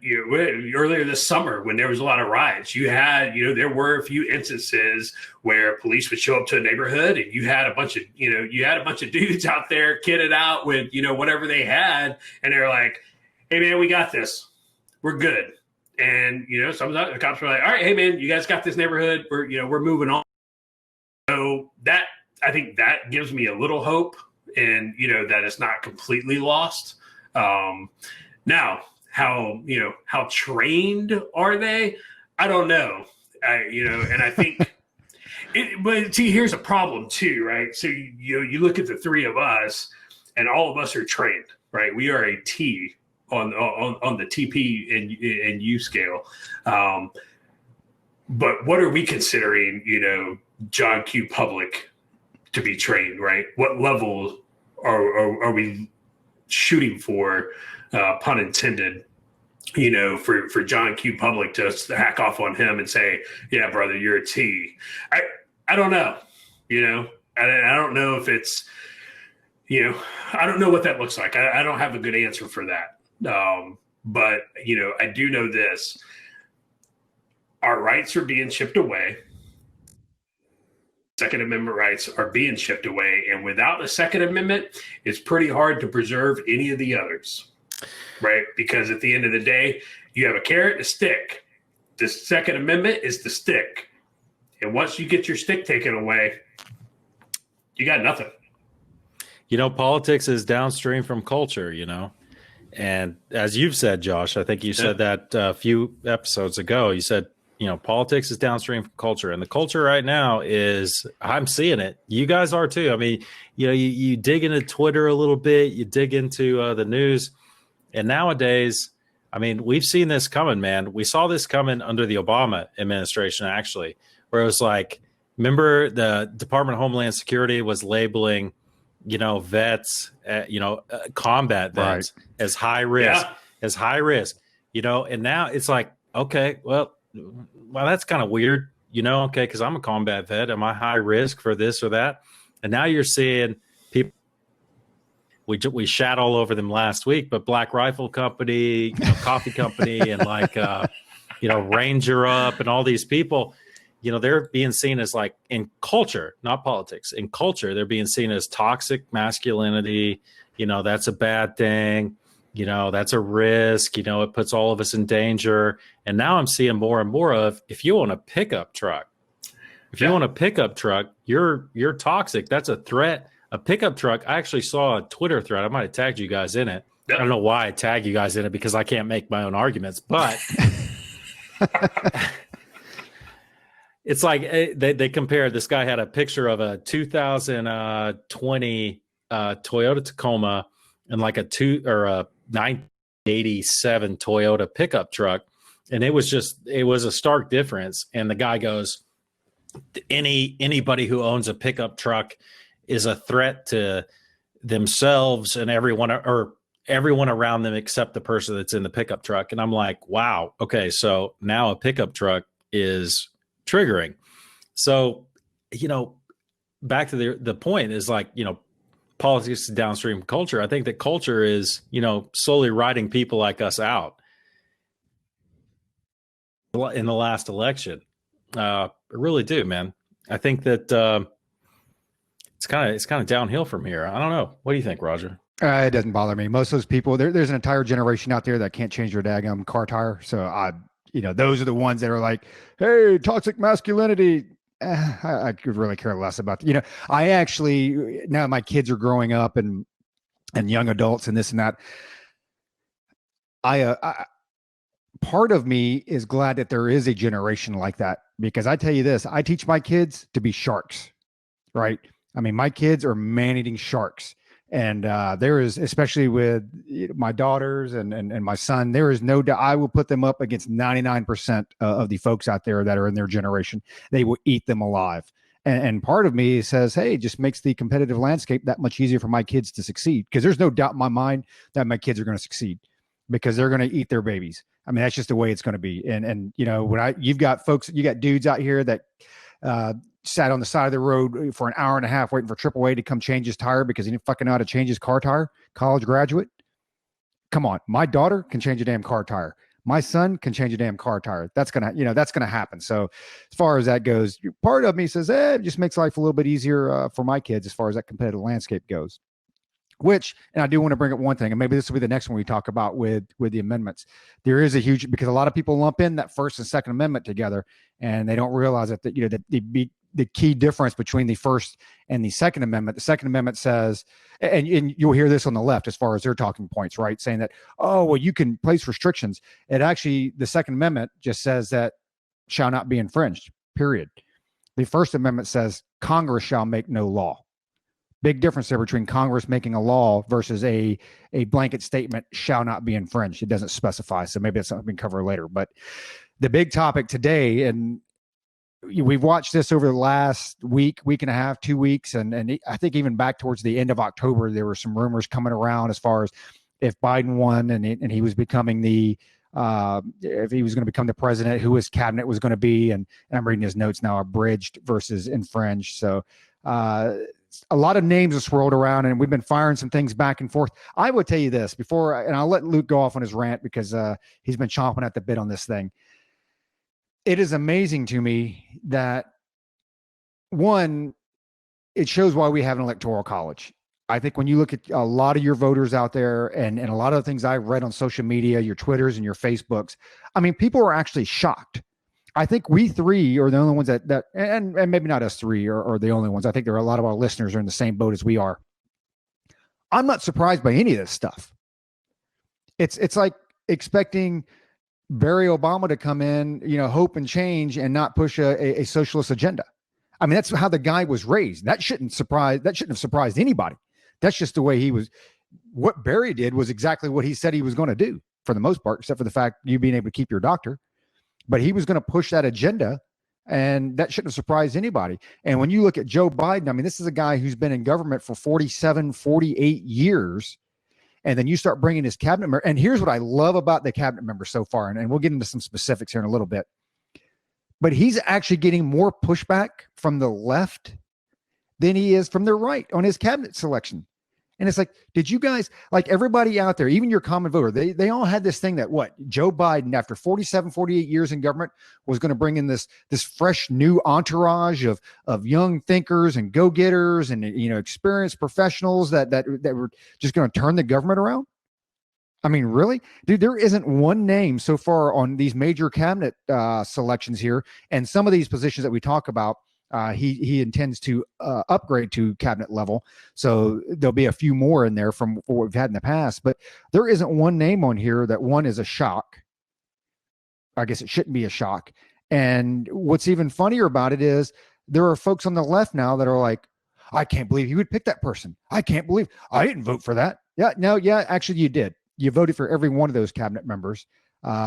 earlier this summer when there was a lot of riots. You had, there were a few instances where police would show up to a neighborhood and you had a bunch of dudes out there kitted out with, whatever they had. And they're like, hey man, we got this. We're good. And, sometimes the cops were like, all right, hey man, you guys got this neighborhood. We're moving on. So I think that gives me a little hope, and, that it's not completely lost. Now, how trained are they? I don't know. And I think, but see, here's a problem too, right? So, you look at the 3 of us, and all of us are trained, right? We are a T on the TP and U scale. But what are we considering, John Q. Public to be trained, right? What level are we shooting for? Pun intended, for John Q. Public to hack off on him and say, yeah, brother, you're a T. I don't know, I don't know if it's, I don't know what that looks like. I don't have a good answer for that. But, I do know this. Our rights are being chipped away. Second Amendment rights are being chipped away. And without the Second Amendment, it's pretty hard to preserve any of the others. Right? Because at the end of the day, you have a carrot and a stick. The Second Amendment is the stick. And once you get your stick taken away, you got nothing. Politics is downstream from culture, And as you've said, Josh, I think you said that a few episodes ago, you said, politics is downstream from culture. And the culture right now is, I'm seeing it. You guys are too. I mean, you dig into Twitter a little bit, you dig into the news. And nowadays, I mean, we've seen this coming, man. We saw this coming under the Obama administration, actually, where it was like, remember the Department of Homeland Security was labeling, vets, combat vets as high risk, and now it's like, okay, well, that's kind of weird, okay, because I'm a combat vet. Am I high risk for this or that? And now you're seeing people, we shat all over them last week, but Black Rifle Company, Coffee Company, and Ranger Up, and all these people, they're being seen as, like, in culture, not politics, in culture, they're being seen as toxic masculinity. That's a bad thing. That's a risk. It puts all of us in danger. And now I'm seeing more and more of, if you own a pickup truck, you're toxic. That's a threat. A pickup truck. I actually saw a Twitter thread. I might have tagged you guys in it. Yep. I don't know why I tag you guys in it, because I can't make my own arguments, but it's like they compared. This guy had a picture of a 2020 Toyota Tacoma and like a 987 Toyota pickup truck. And it was a stark difference. And the guy goes, anybody who owns a pickup truck is a threat to themselves and everyone around them except the person that's in the pickup truck. And I'm like, wow, okay, so now a pickup truck is triggering. So, back to the point is, like, politics is downstream culture. I think that culture is, slowly writing people like us out in the last election. I really do, man. I think that it's kind of downhill from here. I don't know. What do you think, Roger? It doesn't bother me. Most of those people, there's an entire generation out there that can't change their daggum car tire. So those are the ones that are like, hey, toxic masculinity. I could really care less about, I actually, now my kids are growing up and young adults and this and that. I part of me is glad that there is a generation like that, because I tell you this, I teach my kids to be sharks, right? I mean, my kids are man-eating sharks. And there is, especially with my daughters and my son, there is no doubt I will put them up against 99% of the folks out there that are in their generation. They will eat them alive. And part of me says, hey, it just makes the competitive landscape that much easier for my kids to succeed. Because there's no doubt in my mind that my kids are going to succeed, because they're going to eat their babies. I mean, that's just the way it's going to be. And you've got dudes out here that sat on the side of the road for an hour and a half waiting for AAA to come change his tire because he didn't fucking know how to change his car tire. College graduate. Come on. My daughter can change a damn car tire. My son can change a damn car tire. That's going to happen. So as far as that goes, part of me says, it just makes life a little bit easier for my kids as far as that competitive landscape goes. And I do want to bring up one thing, and maybe this will be the next one we talk about with the amendments. There is a huge, because a lot of people lump in that First and Second Amendment together, and they don't realize that the key difference between the First and the Second Amendment. The Second Amendment says, and you'll hear this on the left as far as their talking points, right? Saying that, oh, well, you can place restrictions. It actually, the Second Amendment just says that shall not be infringed, period. The First Amendment says Congress shall make no law. Big difference there between Congress making a law versus a blanket statement shall not be infringed. It doesn't specify. So maybe that's something we can cover later. But the big topic today, and we've watched this over the last week and a half, 2 weeks. And I think even back towards the end of October, there were some rumors coming around as far as if Biden won and he was becoming if he was going to become the president, who his cabinet was going to be. And I'm reading his notes now, abridged versus infringed. So a lot of names are swirled around, and we've been firing some things back and forth. I would tell you this before, and I'll let Luke go off on his rant because he's been chomping at the bit on this thing. It is amazing to me that, one, it shows why we have an electoral college. I think when you look at a lot of your voters out there and a lot of the things I've read on social media, your Twitters and your Facebooks, I mean, people are actually shocked. I think we three are the only ones that and maybe not us three are the only ones. I think there are a lot of our listeners are in the same boat as we are. I'm not surprised by any of this stuff. It's like expecting Barry Obama to come in, hope and change and not push a socialist agenda. I mean, that's how the guy was raised. That shouldn't have surprised anybody. That's just the way he was. What Barry did was exactly what he said he was going to do. for the most part, except for the fact you being able to keep your doctor. But he was going to push that agenda, and that shouldn't have surprised anybody. And when you look at Joe Biden, I mean, this is a guy who's been in government for 47, 48 years. And then you start bringing his cabinet member. And here's what I love about the cabinet members so far. And we'll get into some specifics here in a little bit. But he's actually getting more pushback from the left than he is from the right on his cabinet selection. And it's like, did you guys, like everybody out there, even your common voter, they all had this thing that Joe Biden, after 47, 48 years in government, was going to bring in this fresh new entourage of young thinkers and go-getters and, experienced professionals that were just going to turn the government around. I mean, really? Dude, there isn't one name so far on these major cabinet selections here. And some of these positions that we talk about, he intends to upgrade to cabinet level. So there'll be a few more in there from what we've had in the past. But there isn't one name on here that one is a shock. I guess it shouldn't be a shock. And what's even funnier about it is there are folks on the left now that are like, I can't believe you would pick that person. I can't believe I didn't vote for that. Yeah, actually you did. You voted for every one of those cabinet members.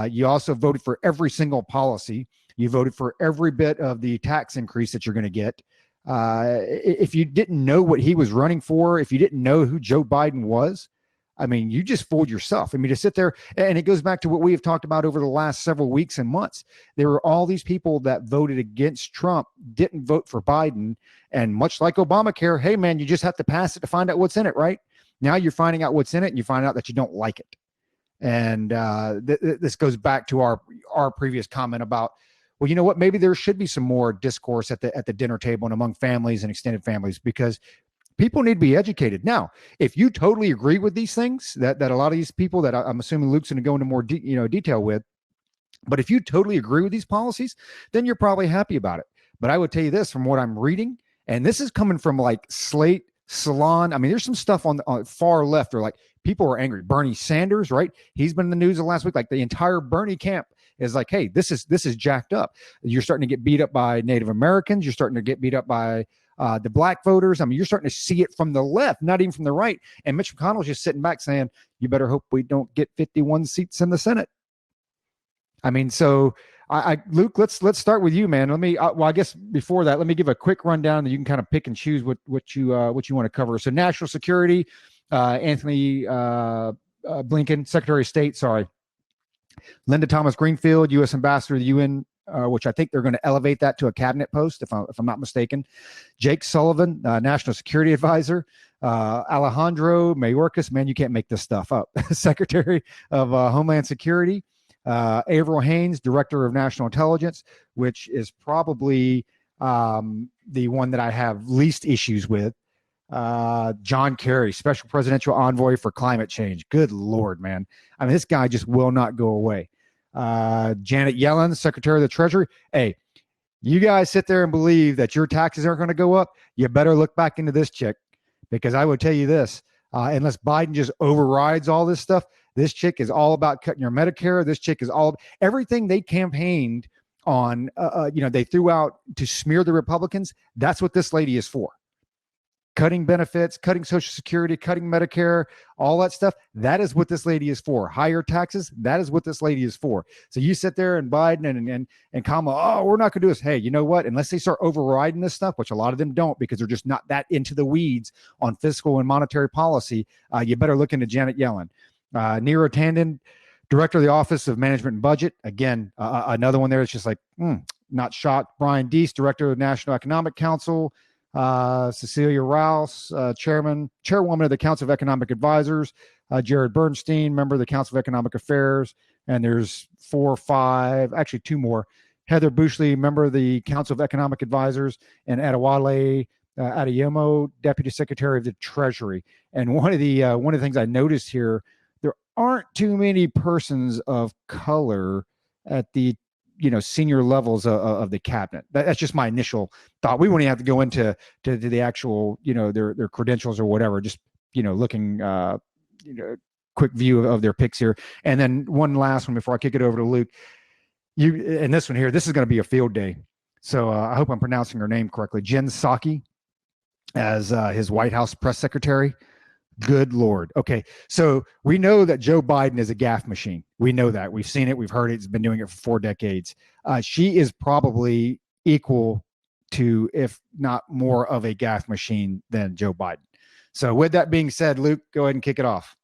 You also voted for every single policy. You voted for every bit of the tax increase that you're going to get. If you didn't know what he was running for, if you didn't know who Joe Biden was, I mean, you just fooled yourself. I mean, to sit there, and it goes back to what we have talked about over the last several weeks and months. There were all these people that voted against Trump, didn't vote for Biden. And much like Obamacare, hey, man, you just have to pass it to find out what's in it, right? Now you're finding out what's in it, and you find out that you don't like it. And this goes back to our previous comment about, well, you know what? Maybe there should be some more discourse at the dinner table and among families and extended families, because people need to be educated. Now, if you totally agree with these things that a lot of these people that I'm assuming Luke's going to go into more detail with, but if you totally agree with these policies, then you're probably happy about it. But I would tell you this from what I'm reading, and this is coming from like Slate, Salon. I mean, there's some stuff on far left or like people are angry. Bernie Sanders, right? He's been in the news the last week. Like the entire Bernie camp is like, hey, this is jacked up. You're starting to get beat up by Native Americans. You're starting to get beat up by the black voters. I mean, you're starting to see it from the left, not even from the right. And Mitch McConnell's just sitting back saying, you better hope we don't get 51 seats in the Senate. I mean, so Luke, let's start with you, man. Let me, well, I guess before that, let me give a quick rundown that you can kind of pick and choose what you want to cover. So national security, Anthony Blinken, Secretary of State, Linda Thomas Greenfield, U.S. Ambassador to the UN, which I think they're going to elevate that to a cabinet post, if I'm not mistaken. Jake Sullivan, National Security Advisor. Alejandro Mayorkas, man, you can't make this stuff up. Secretary of Homeland Security. Avril Haines, Director of National Intelligence, which is probably the one that I have least issues with. John Kerry, Special Presidential Envoy for Climate Change. Good Lord, man. I mean, this guy just will not go away. Janet Yellen, Secretary of the Treasury. Hey, you guys sit there and believe that your taxes aren't going to go up. You better look back into this chick, because I would tell you this, unless Biden just overrides all this stuff, this chick is all about cutting your Medicare. This chick is all everything they campaigned on, they threw out to smear the Republicans. That's what this lady is for. Cutting benefits, cutting Social Security, cutting Medicare, all that stuff. That is what this lady is for. Higher taxes. That is what this lady is for. So you sit there and Biden and Kamala, we're not going to do this. Hey, you know what? Unless they start overriding this stuff, which a lot of them don't, because they're just not that into the weeds on fiscal and monetary policy, you better look into Janet Yellen. Neera Tanden, Director of the Office of Management and Budget. Again, another one there. It's just like, not shocked. Brian Deese, Director of the National Economic Council. Cecilia Rouse, Chairwoman of the Council of Economic Advisors. Jared Bernstein, member of the Council of Economic Affairs. And there's 4 or 5, actually 2 more. Heather Bushley, member of the Council of Economic Advisors. And Adewale Adeyomo, Deputy Secretary of the Treasury. And one of the things I noticed here, there aren't too many persons of color at the senior levels of the cabinet. That's just my initial thought. We won't even have to go into the actual, their credentials or whatever. Just, looking, quick view of their picks here. And then one last one before I kick it over to Luke. And this one here, this is going to be a field day. So I hope I'm pronouncing her name correctly. Jen Psaki as his White House press secretary. Good Lord. Okay. So we know that Joe Biden is a gaffe machine. We know that. We've seen it. We've heard it. It's been doing it for 4 decades. She is probably equal to, if not more of a gaffe machine than Joe Biden. So with that being said, Luke, go ahead and kick it off.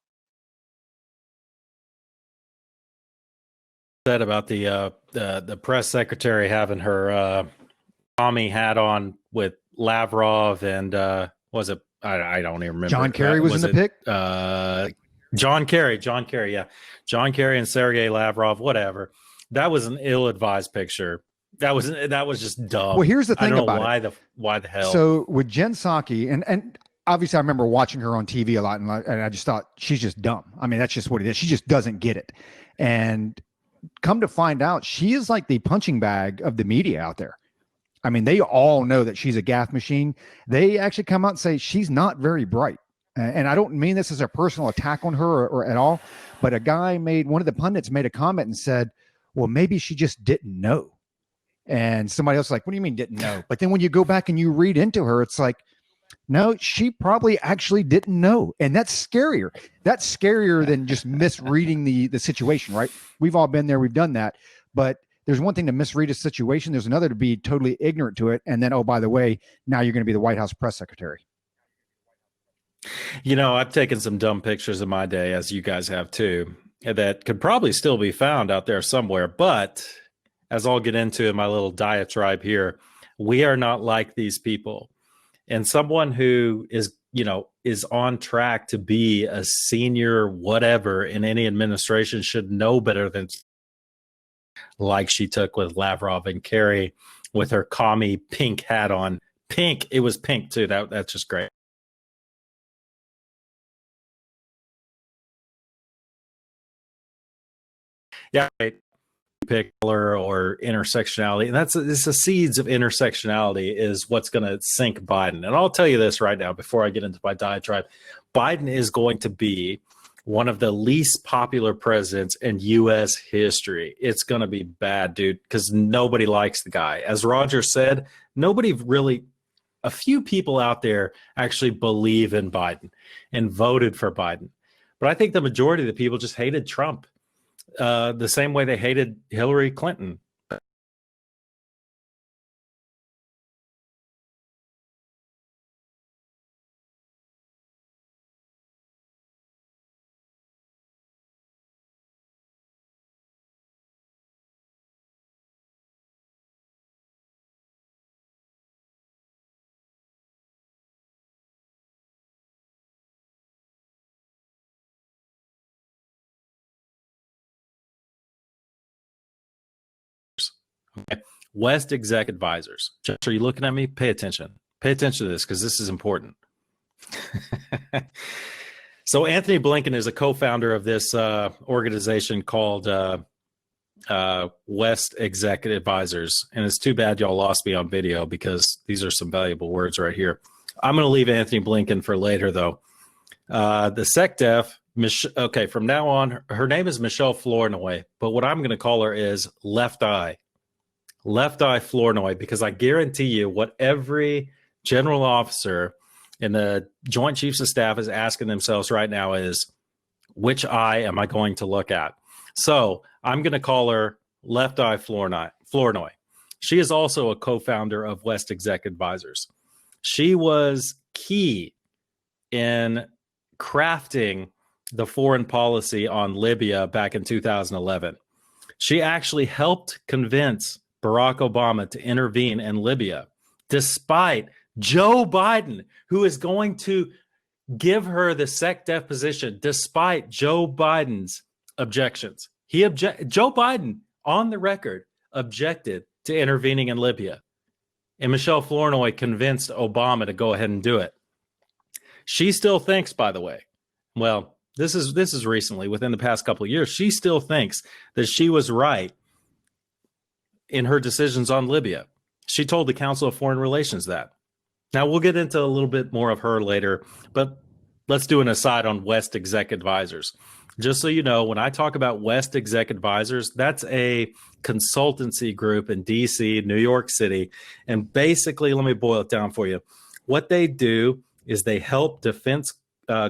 Said about the press secretary having her Tommy hat on with Lavrov and was it I don't even remember. John Kerry was in the pic. John Kerry, yeah, John Kerry and Sergei Lavrov, whatever. That was an ill-advised picture. That was just dumb. Well, here's the thing I don't know about why the hell. So with Jen Psaki, and obviously I remember watching her on TV a lot, and I just thought she's just dumb. I mean, that's just what it is. She just doesn't get it. And come to find out, she is like the punching bag of the media out there. I mean, they all know that she's a gaffe machine. They actually come out and say she's not very bright. And I don't mean this as a personal attack on her or at all, but one of the pundits made a comment and said, well, maybe she just didn't know. And somebody else was like, what do you mean didn't know? But then when you go back and you read into her, it's like, no, she probably actually didn't know. And that's scarier. That's scarier than just misreading the situation, right? We've all been there. We've done that. But there's one thing to misread a situation. There's another to be totally ignorant to it. And then, oh, by the way, now you're going to be the White House press secretary. You know, I've taken some dumb pictures in my day, as you guys have too, that could probably still be found out there somewhere. But as I'll get into in my little diatribe here, we are not like these people. And someone who is on track to be a senior whatever in any administration should know better than, like she took with Lavrov and Kerry with her commie pink hat on. Pink. It was pink too. That's just great. Yeah, right. Pick color or intersectionality, and it's the seeds of intersectionality is what's going to sink Biden. And I'll tell you this right now before I get into my diatribe: Biden is going to be one of the least popular presidents in U.S. history. It's going to be bad, dude, because nobody likes the guy. As Roger said, a few people out there actually believe in Biden and voted for Biden, but I think the majority of the people just hated Trump. The same way they hated Hillary Clinton. Okay. West Exec Advisors. Josh, are you looking at me? Pay attention. Pay attention to this because this is important. So Anthony Blinken is a co-founder of this organization called West Exec Advisors. And it's too bad y'all lost me on video because these are some valuable words right here. I'm going to leave Anthony Blinken for later, though. The SecDef, okay, from now on, her name is Michelle Flournoy, but what I'm going to call her is Left Eye Flournoy, because I guarantee you what every general officer in the Joint Chiefs of Staff is asking themselves right now is, which eye am I going to look at? So I'm going to call her Left Eye Flournoy. She is also a co-founder of West Exec Advisors. She was key in crafting the foreign policy on Libya back in 2011. She actually helped convince Barack Obama to intervene in Libya, despite Joe Biden, who is going to give her the SecDef position, despite Joe Biden's objections. Joe Biden, on the record, objected to intervening in Libya. And Michelle Flournoy convinced Obama to go ahead and do it. She still thinks, by the way, well, this is recently, within the past couple of years, she still thinks that she was right in her decisions on Libya. She told the Council of Foreign Relations that. Now, we'll get into a little bit more of her later, but let's do an aside on West Exec Advisors. Just so you know, when I talk about West Exec Advisors, that's a consultancy group in D.C., New York City. And basically, let me boil it down for you. What they do is they help defense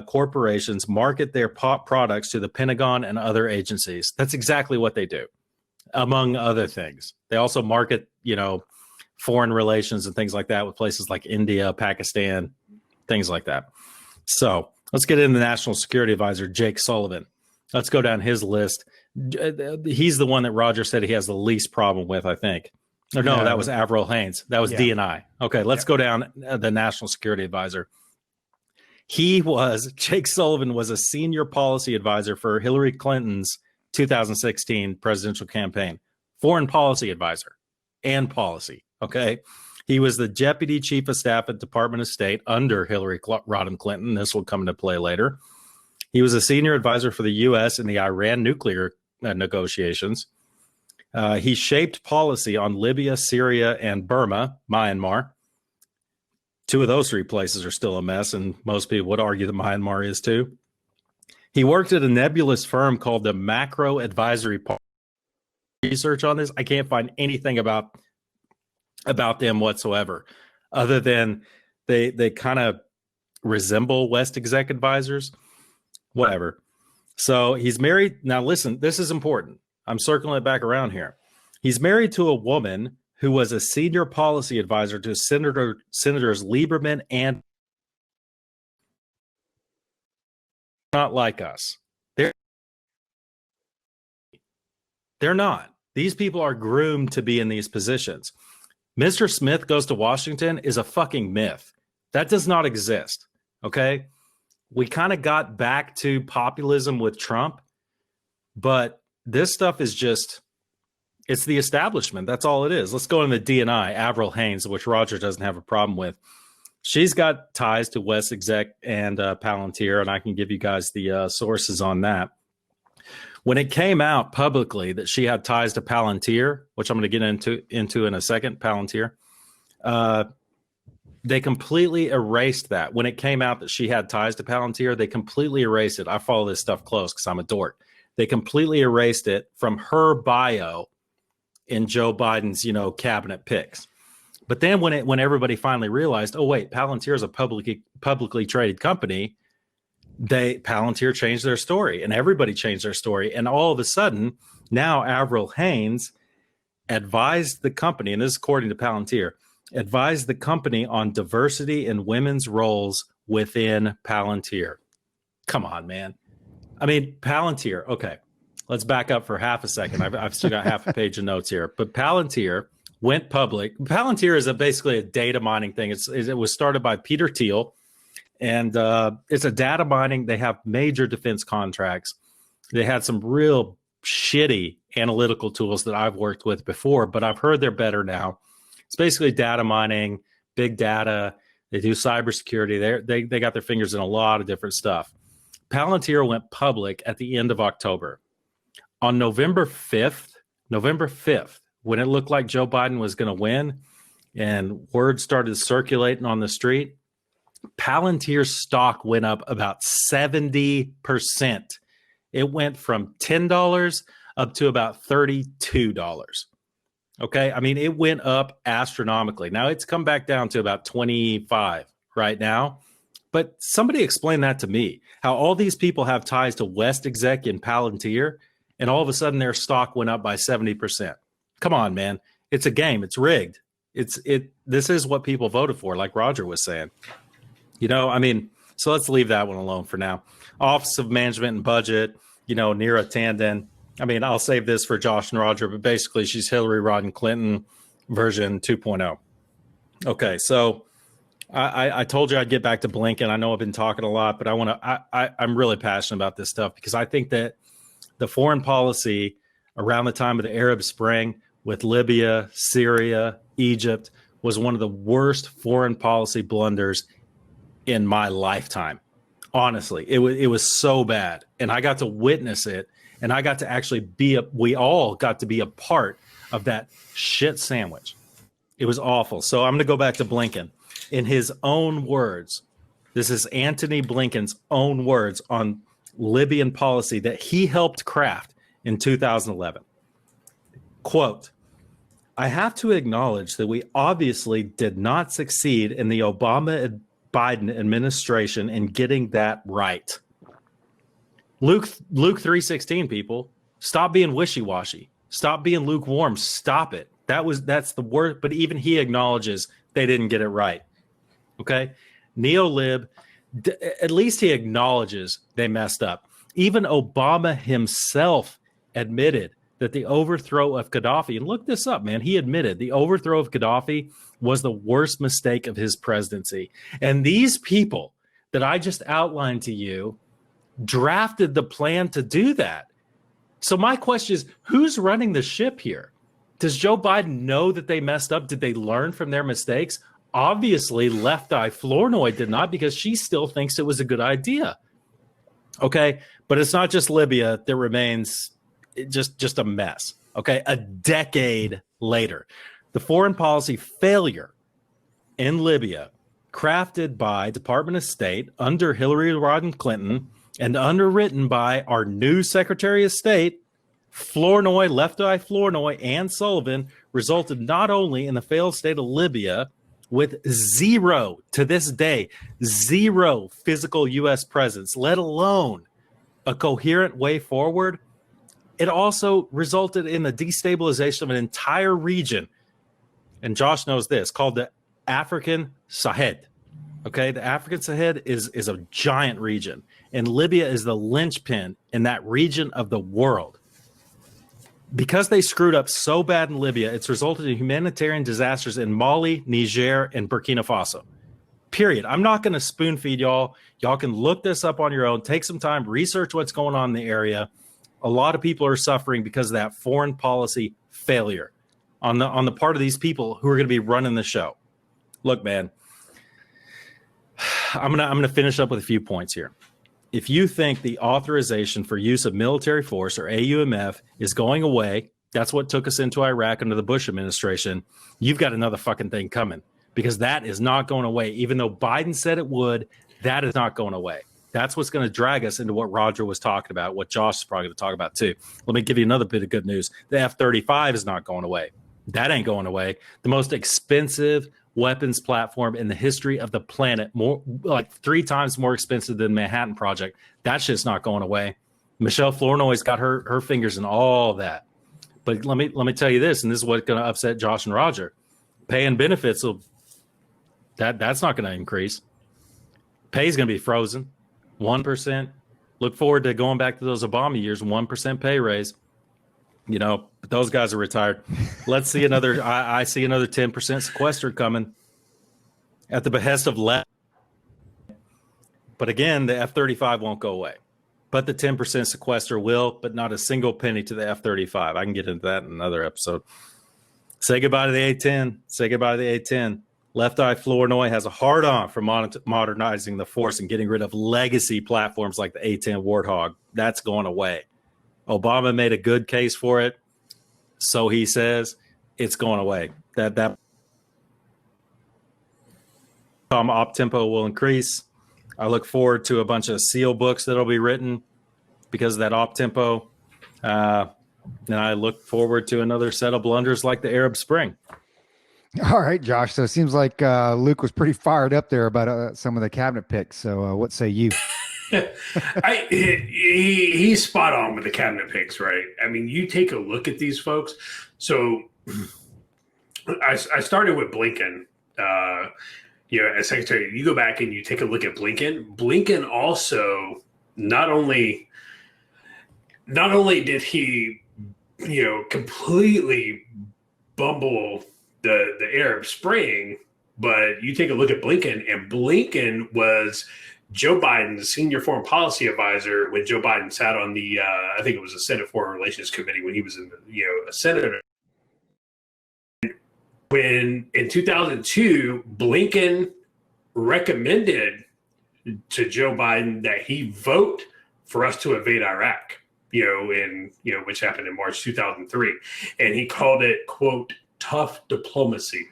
corporations market their products to the Pentagon and other agencies. That's exactly what they do, among other things. They also market, foreign relations and things like that with places like India, Pakistan, things like that. So let's get into the National Security Advisor, Jake Sullivan. Let's go down his list. He's the one that Roger said he has the least problem with, I think. Or no, that was Avril Haines. That was DNI. Okay, let's go down the National Security Advisor. Jake Sullivan was a senior policy advisor for Hillary Clinton's 2016 presidential campaign. Foreign policy advisor and policy. Okay. He was the deputy chief of staff at Department of State under Hillary Rodham Clinton. This will come into play later. He was a senior advisor for the U.S. in the Iran nuclear negotiations. He shaped policy on Libya, Syria, and Burma, Myanmar. Two of those three places are still a mess, and most people would argue that Myanmar is too. He worked at a nebulous firm called the Macro Advisory Policy. Research on this, I can't find anything about them whatsoever, other than they kind of resemble West Exec advisors. Whatever. So he's married. Now listen, this is important. I'm circling it back around here. He's married to a woman who was a senior policy advisor to Senators Lieberman and not like us. They're not. These people are groomed to be in these positions. Mr. Smith goes to Washington is a fucking myth. That does not exist. Okay. We kind of got back to populism with Trump, but this stuff is just, it's the establishment. That's all it is. Let's go into DNI, Avril Haines, which Roger doesn't have a problem with. She's got ties to West Exec and Palantir, and I can give you guys the sources on that. When it came out publicly that she had ties to Palantir, which I'm going to get into in a second, Palantir, they completely erased that. When it came out that she had ties to Palantir, they completely erased it. I follow this stuff close because I'm a dork. They completely erased it from her bio in Joe Biden's, cabinet picks. But then when everybody finally realized, oh wait, Palantir is a publicly traded company, Palantir changed their story, and everybody changed their story. And all of a sudden, now Avril Haines advised the company, and this is according to Palantir, advised the company on diversity in women's roles within Palantir. Come on, man. I mean, Palantir. Okay, let's back up for half a second. I've still got half a page of notes here. But Palantir went public. Palantir is basically a data mining thing. It was started by Peter Thiel, and it's a data mining. They have major defense contracts. They had some real shitty analytical tools that I've worked with before, but I've heard they're better now. It's basically data mining, big data. They do cybersecurity. They got their fingers in a lot of different stuff. Palantir went public at the end of October. On November 5th, when it looked like Joe Biden was going to win and word started circulating on the street, Palantir's stock went up about 70%. It went from $10 up to about $32. Okay. I mean, it went up astronomically. Now it's come back down to about 25 right now. But somebody explain that to me, how all these people have ties to West Exec and Palantir, and all of a sudden their stock went up by 70%. Come on, man. It's a game. It's rigged. This is what people voted for, like Roger was saying. So let's leave that one alone for now. Office of Management and Budget, Neera Tanden. I mean, I'll save this for Josh and Roger, but basically she's Hillary Rodham Clinton version 2.0. Okay, so I told you I'd get back to Blinken. I know I've been talking a lot, but I'm really passionate about this stuff because I think that the foreign policy around the time of the Arab Spring with Libya, Syria, Egypt was one of the worst foreign policy blunders in my lifetime. Honestly, it was so bad. And I got to witness it. And I got to actually we all got to be a part of that shit sandwich. It was awful. So I'm going to go back to Blinken. In his own words, this is Antony Blinken's own words on Libyan policy that he helped craft in 2011. Quote, "I have to acknowledge that we obviously did not succeed in the Obama Biden administration in getting that right. Luke 3:16, people, stop being wishy-washy. Stop being lukewarm. Stop it. That's the word. But even he acknowledges they didn't get it right. Okay. Neolib, at least he acknowledges they messed up. Even Obama himself admitted that the overthrow of Gaddafi, and look this up, man, he admitted the overthrow of Gaddafi was the worst mistake of his presidency. And these people that I just outlined to you drafted the plan to do that. So my question is, who's running the ship here? Does Joe Biden know that they messed up? Did they learn from their mistakes? Obviously, Left Eye Flournoy did not, because she still thinks it was a good idea. Okay, but it's not just Libya that remains just a mess. Okay, a decade later, the foreign policy failure in Libya, crafted by Department of State under Hillary Rodham Clinton and underwritten by our new Secretary of State, Flournoy, Left Eye Flournoy, and Sullivan, resulted not only in the failed state of Libya with zero, to this day, zero physical U.S. presence, let alone a coherent way forward, it also resulted in the destabilization of an entire region. And Josh knows this, called the African Sahel. Okay, the African Sahel is a giant region, and Libya is the linchpin in that region of the world. Because they screwed up so bad in Libya, it's resulted in humanitarian disasters in Mali, Niger, and Burkina Faso. Period. I'm not going to spoon feed y'all. Y'all can look this up on your own. Take some time, research what's going on in the area. A lot of people are suffering because of that foreign policy failure on the part of these people who are going to be running the show. Look, man, I'm gonna finish up with a few points here. If you think the authorization for use of military force, or AUMF, is going away, that's what took us into Iraq under the Bush administration, you've got another fucking thing coming, because that is not going away. Even though Biden said it would, that is not going away. That's what's going to drag us into what Roger was talking about, what Josh is probably going to talk about too. Let me give you another bit of good news. The F-35 is not going away. That ain't going away. The most expensive weapons platform in the history of the planet, more like 3 times more expensive than Manhattan Project. That shit's not going away. Michelle Flournoy's got her fingers in all that. But let me tell you this, and this is what's going to upset Josh and Roger. Pay and benefits that's not going to increase. Pay is going to be frozen, 1%. Look forward to going back to those Obama years, 1% pay raise. You know, but those guys are retired. Let's see another. I see another 10% sequester coming at the behest of left. But again, the F-35 won't go away. But the 10% sequester will, but not a single penny to the F-35. I can get into that in another episode. Say goodbye to the A-10. Say goodbye to the A-10. Left Eye Flournoy has a hard-on for modernizing the force and getting rid of legacy platforms like the A-10 Warthog. That's going away. Obama made a good case for it, so he says it's going away. That op tempo will increase. I look forward to a bunch of SEAL books that'll be written because of that op tempo, and I look forward to another set of blunders like the Arab Spring. All right, Josh. So it seems like Luke was pretty fired up there about some of the cabinet picks. So what say you? He's spot on with the cabinet picks, right? I mean, you take a look at these folks. So I started with Blinken, as secretary. You go back and you take a look at Blinken. Blinken also not only did he, completely bumble the Arab Spring, but you take a look at Blinken, and Blinken was Joe Biden's senior foreign policy advisor when Joe Biden sat on the, I think it was the Senate Foreign Relations Committee when he was a senator. When in 2002, Blinken recommended to Joe Biden that he vote for us to invade Iraq, which happened in March 2003. And he called it, quote, tough diplomacy.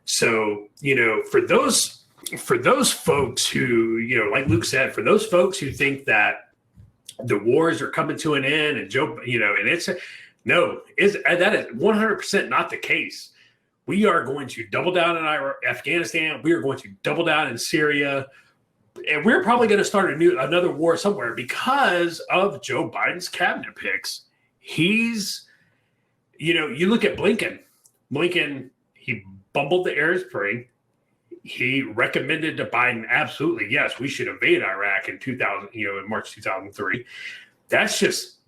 So, for those folks who, like Luke said, for those folks who think that the wars are coming to an end and Joe, and that is 100% not the case. we are going to double down in Afghanistan. We are going to double down in Syria. And we're probably going to start another war somewhere because of Joe Biden's cabinet picks. He's, you look at Blinken. Blinken, he bumbled the Arab Spring. He recommended to Biden, absolutely, yes, we should invade Iraq in in March 2003. That's just,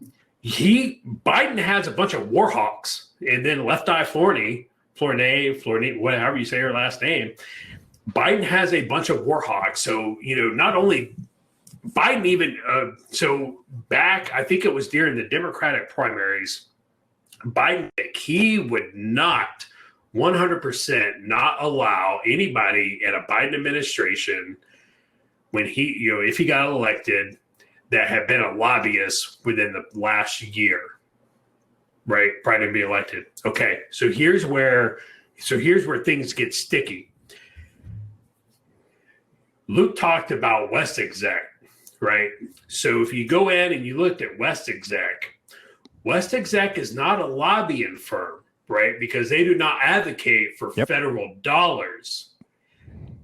Biden has a bunch of war hawks, and then Left Eye Flourney, whatever you say her last name, Biden has a bunch of war hawks. So, not only Biden even, so back, I think it was during the Democratic primaries, Biden, he would not 100% not allow anybody in a Biden administration when he, if he got elected that had been a lobbyist within the last year, right? Prior to being elected. Okay. So here's where things get sticky. Luke talked about West Exec, right? So if you go in and you looked at West Exec is not a lobbying firm, right? Because they do not advocate for federal dollars.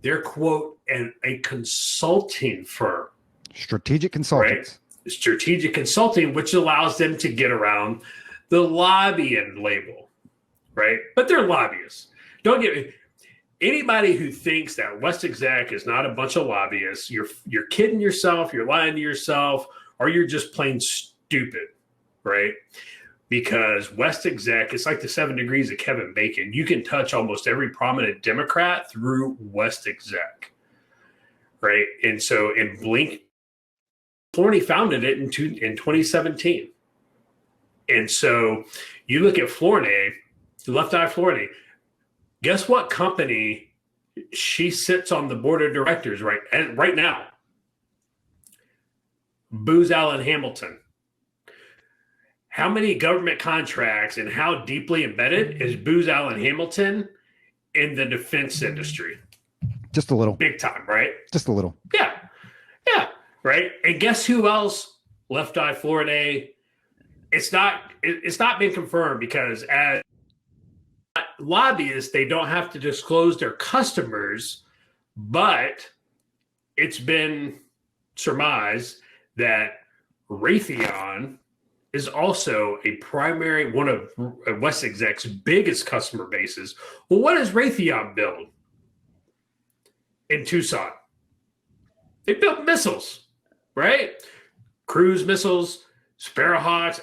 They're, quote, a consulting firm. Strategic consultants. Right? Strategic consulting, which allows them to get around the lobbying label, right? But they're lobbyists. Don't get me. Anybody who thinks that West Exec is not a bunch of lobbyists, you're kidding yourself, you're lying to yourself, or you're just plain stupid, right? Because West Exec, it's like the 7 degrees of Kevin Bacon. You can touch almost every prominent Democrat through West Exec, right? And so, in Flourney founded it in 2017. And so, you look at Flourney, Left Eye Flourney. Guess what company she sits on the board of directors right now? Booz Allen Hamilton. How many government contracts and how deeply embedded is Booz Allen Hamilton in the defense industry? Just a little. Big time, right? Just a little. Yeah. Yeah. Right. And guess who else? Left Eye Florida. It's not been confirmed because as lobbyists, they don't have to disclose their customers, but it's been surmised that Raytheon is also a primary, one of West Exec's biggest customer bases. Well, what does Raytheon build in Tucson? They built missiles, right? Cruise missiles, Sparrowhawks.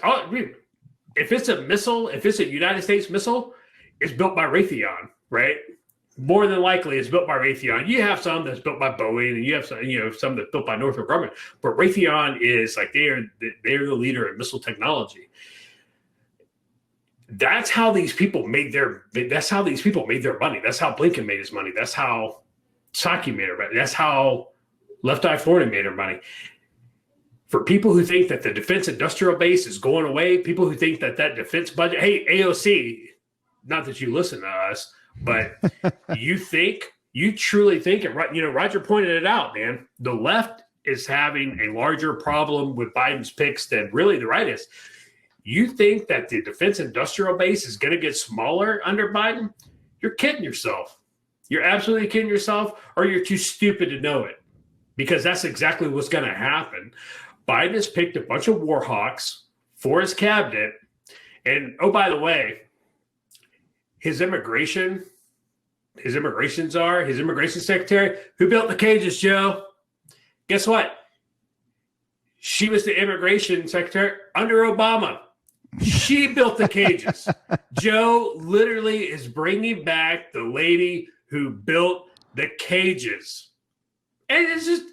If it's a missile, if it's a United States missile, it's built by Raytheon, right? More than likely, it's built by Raytheon. You have some that's built by Boeing, and you have some that's built by Northrop Grumman. But Raytheon is like they're the leader in missile technology. That's how these people made their. That's how these people made their money. That's how Blinken made his money. That's how Psaki made her money. That's how Left Eye Florida made her money. For people who think that the defense industrial base is going away, people who think that defense budget, hey, AOC, not that you listen to us, but you truly think it, right? Roger pointed it out, man. The left is having a larger problem with Biden's picks than really the right is. You think that the defense industrial base is going to get smaller under Biden? You're kidding yourself. You're absolutely kidding yourself, or you're too stupid to know it, because that's exactly what's going to happen. Biden has picked a bunch of war hawks for his cabinet. And, oh, by the way, his immigration secretary, who built the cages, Joe? Guess what? She was the immigration secretary under Obama. She built the cages. Joe literally is bringing back the lady who built the cages. And it's just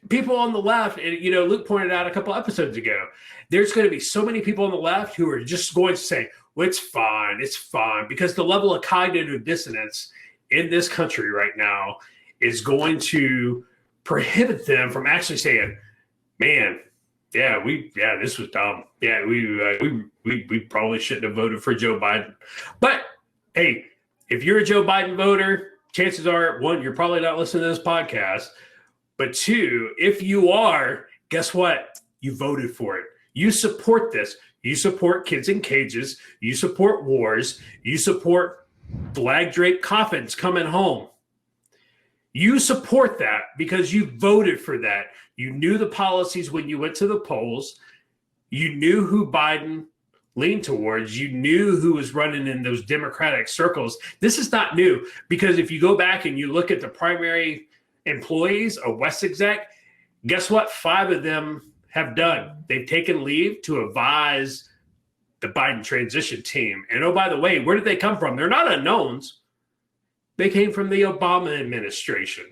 people on the left, and Luke pointed out a couple episodes ago, there's going to be so many people on the left who are just going to say, well, it's fine, because the level of cognitive dissonance in this country right now is going to prohibit them from actually saying, man, this was dumb. Yeah, we probably shouldn't have voted for Joe Biden. But hey, if you're a Joe Biden voter, chances are, one, you're probably not listening to this podcast. But two, if you are, guess what? You voted for it. You support this. You support kids in cages. You support wars. You support flag draped coffins coming home. You support that because you voted for that. You knew the policies when you went to the polls. You knew who Biden leaned towards. You knew who was running in those Democratic circles. This is not new, because if you go back and you look at the primary employees of West Exec, guess what? 5 of them have done. They've taken leave to advise the Biden transition team. And oh, by the way, where did they come from? They're not unknowns. They came from the Obama administration.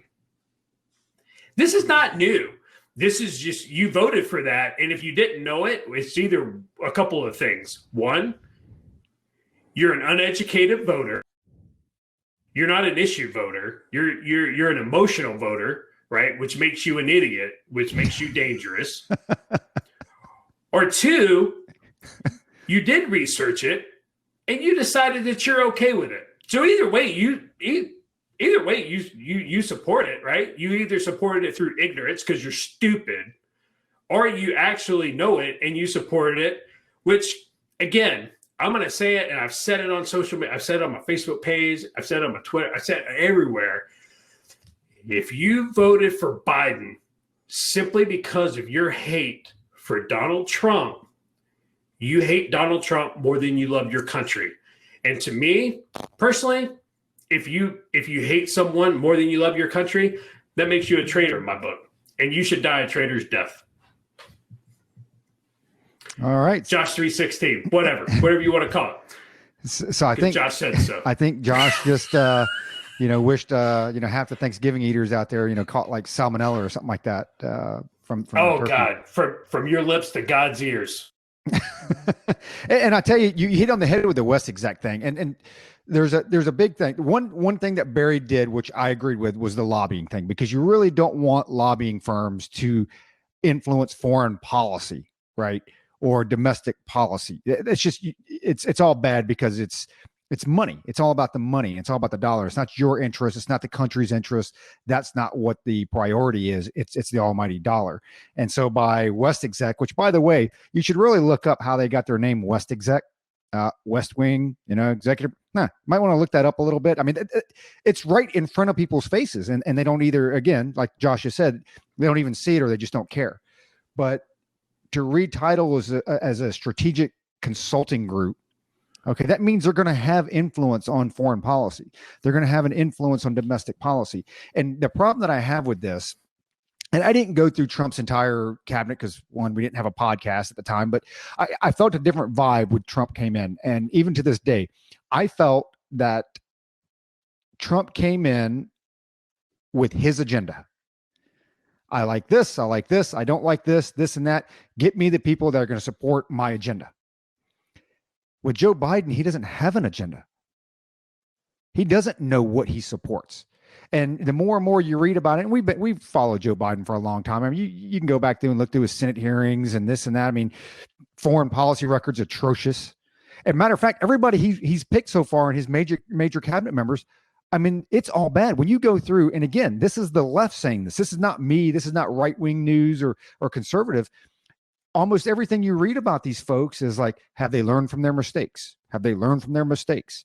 This is not new. This is just, you voted for that. And if you didn't know it, it's either a couple of things. One, you're an uneducated voter. You're not an issue voter. You're an emotional voter, right? Which makes you an idiot, which makes you dangerous. Or 2, you did research it and you decided that you're okay with it. So either way, you support it, right? You either supported it through ignorance because you're stupid, or you actually know it and you supported it, which, again, I'm going to say it, and I've said it on social media. I've said it on my Facebook page. I've said it on my Twitter. I've said it everywhere. If you voted for Biden simply because of your hate for Donald Trump, you hate Donald Trump more than you love your country. And to me, personally, if you hate someone more than you love your country, that makes you a traitor in my book. And you should die a traitor's death. All right. Josh 316, whatever you want to call it. So I think Josh said so. I think Josh just wished half the Thanksgiving eaters out there caught like salmonella or something like that from oh turkey. God, from your lips to God's ears. And I tell you, you hit on the head with the West Exec thing, and there's a big thing. One thing that Barry did, which I agreed with, was the lobbying thing, because you really don't want lobbying firms to influence foreign policy, right, or domestic policy. It's just it's all bad because it's money. It's all about the money. It's all about the dollar. It's not your interest. It's not the country's interest. That's not what the priority is. It's the almighty dollar. And so by West Exec, which, by the way, you should really look up how they got their name, West Exec, West Wing, executive. Might want to look that up a little bit. I mean, it's right in front of people's faces, and they don't either, again, like Josh has said, they don't even see it, or they just don't care. But to retitle as a strategic consulting group, okay, that means they're going to have influence on foreign policy. They're going to have an influence on domestic policy. And the problem that I have with this, and I didn't go through Trump's entire cabinet because, one, we didn't have a podcast at the time, but I felt a different vibe when Trump came in. And even to this day, I felt that Trump came in with his agenda. I like this. I like this. I don't like this, this and that. Get me the people that are going to support my agenda. With Joe Biden, he doesn't have an agenda. He doesn't know what he supports. And the more and more you read about it, and we've followed Joe Biden for a long time. I mean, you can go back through and look through his Senate hearings and this and that. I mean, foreign policy record's atrocious. As a matter of fact, everybody he's picked so far and his major cabinet members, I mean, it's all bad. When you go through, and again, this is the left saying this. This is not me. This is not right-wing news or conservative. Almost everything you read about these folks is like, have they learned from their mistakes? Have they learned from their mistakes?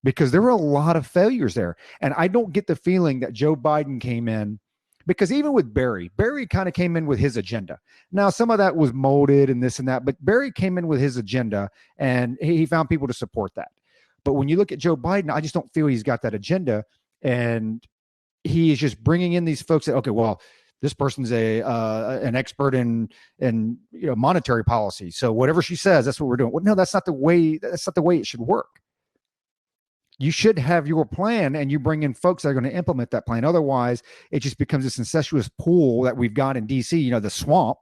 Because there were a lot of failures there. And I don't get the feeling that Joe Biden came in, because even with Barry kind of came in with his agenda. Now, some of that was molded and this and that, but Barry came in with his agenda and he found people to support that. But when you look at Joe Biden, I just don't feel he's got that agenda. And he is just bringing in these folks that, okay, well, this person's an expert in monetary policy. So whatever she says, that's what we're doing. Well, no, that's not the way it should work. You should have your plan and you bring in folks that are going to implement that plan. Otherwise, it just becomes this incestuous pool that we've got in DC, the swamp,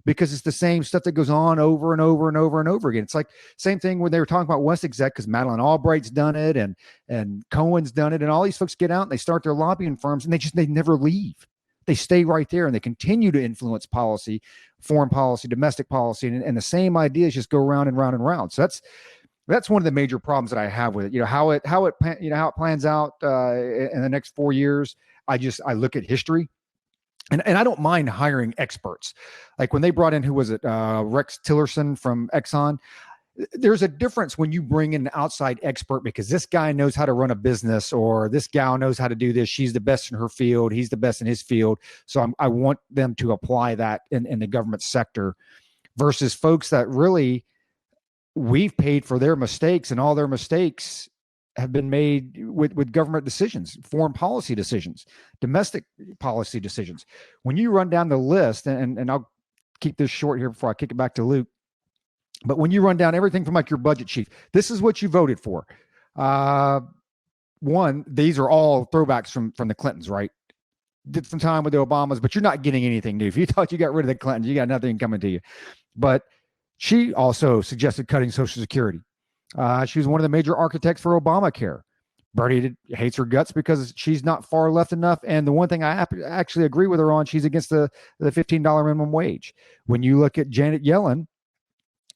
because it's the same stuff that goes on over and over and over and over again. It's like same thing when they were talking about West Exec, because Madeleine Albright's done it and Cohen's done it. And all these folks get out and they start their lobbying firms and they never leave. They stay right there and they continue to influence policy, foreign policy, domestic policy, and the same ideas just go round and round and round. So that's one of the major problems that I have with it. How it plans out in the next 4 years. I look at history, and I don't mind hiring experts. Like when they brought in, who was it, Rex Tillerson from Exxon. there's a difference when you bring in an outside expert because this guy knows how to run a business, or this gal knows how to do this. She's the best in her field. He's the best in his field. So I want them to apply that in the government sector versus folks that really we've paid for their mistakes, and all their mistakes have been made with government decisions, foreign policy decisions, domestic policy decisions. When you run down the list, and I'll keep this short here before I kick it back to Luke. But when you run down everything from like your budget chief, this is what you voted for. One, these are all throwbacks from the Clintons, right? Did some time with the Obamas, but you're not getting anything new. If you thought you got rid of the Clintons, you got nothing coming to you. But she also suggested cutting Social Security. She was one of the major architects for Obamacare. Bernie hates her guts because she's not far left enough. And the one thing I actually agree with her on, she's against the $15 minimum wage. When you look at Janet Yellen,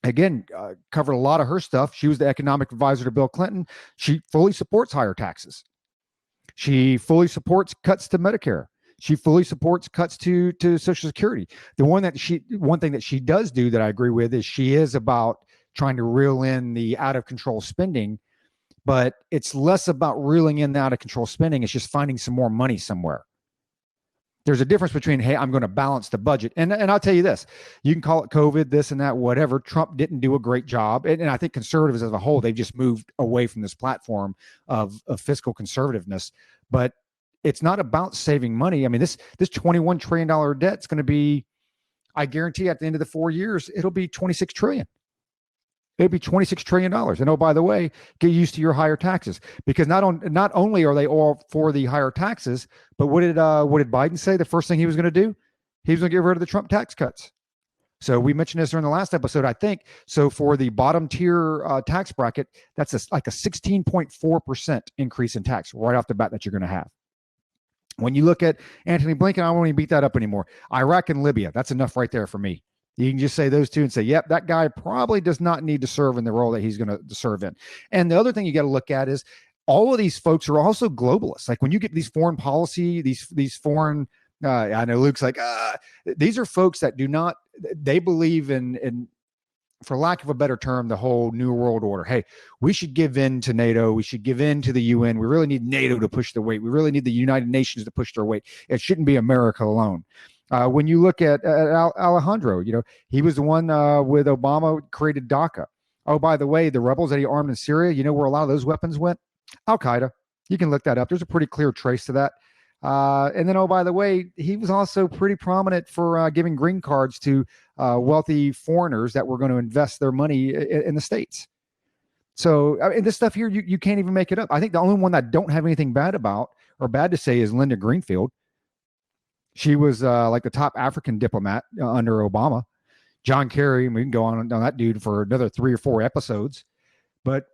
again, covered a lot of her stuff. She was the economic advisor to Bill Clinton. She fully supports higher taxes. She fully supports cuts to Medicare. She fully supports cuts to Social Security. The one thing that she does do that I agree with is she is about trying to reel in the out of control spending, but it's less about reeling in the out of control spending. It's just finding some more money somewhere. There's a difference between, hey, I'm going to balance the budget. And I'll tell you this, you can call it COVID, this and that, whatever. Trump didn't do a great job. And I think conservatives as a whole, they've just moved away from this platform of fiscal conservativeness. But it's not about saving money. I mean, this $21 trillion debt is going to be, I guarantee at the end of the 4 years, it'll be $26 trillion. It'd be $26 trillion. And oh, by the way, get used to your higher taxes, because not only are they all for the higher taxes, but what did Biden say? The first thing he was going to do, he was going to get rid of the Trump tax cuts. So we mentioned this during the last episode, I think. So for the bottom tier tax bracket, that's like a 16.4% increase in tax right off the bat that you're going to have. When you look at Antony Blinken, I won't even beat that up anymore. Iraq and Libya, that's enough right there for me. You can just say those two and say, yep, that guy probably does not need to serve in the role that he's going to serve in. And the other thing you got to look at is all of these folks are also globalists. Like when you get these foreign policy, these foreign, I know Luke's like, these are folks that do not, they believe in, for lack of a better term, the whole New World Order. Hey, we should give in to NATO. We should give in to the UN. We really need NATO to push the weight. We really need the United Nations to push their weight. It shouldn't be America alone. When you look at Alejandro, he was the one with Obama created DACA. Oh, by the way, the rebels that he armed in Syria, you know where a lot of those weapons went? Al-Qaeda. You can look that up. There's a pretty clear trace to that. And then, oh, by the way, he was also pretty prominent for giving green cards to wealthy foreigners that were going to invest their money in the States. So I mean, this stuff here, you can't even make it up. I think the only one that I don't have anything bad about or bad to say is Linda Greenfield. She was like the top African diplomat under Obama. John Kerry, we can go on that dude for another 3 or 4 episodes. But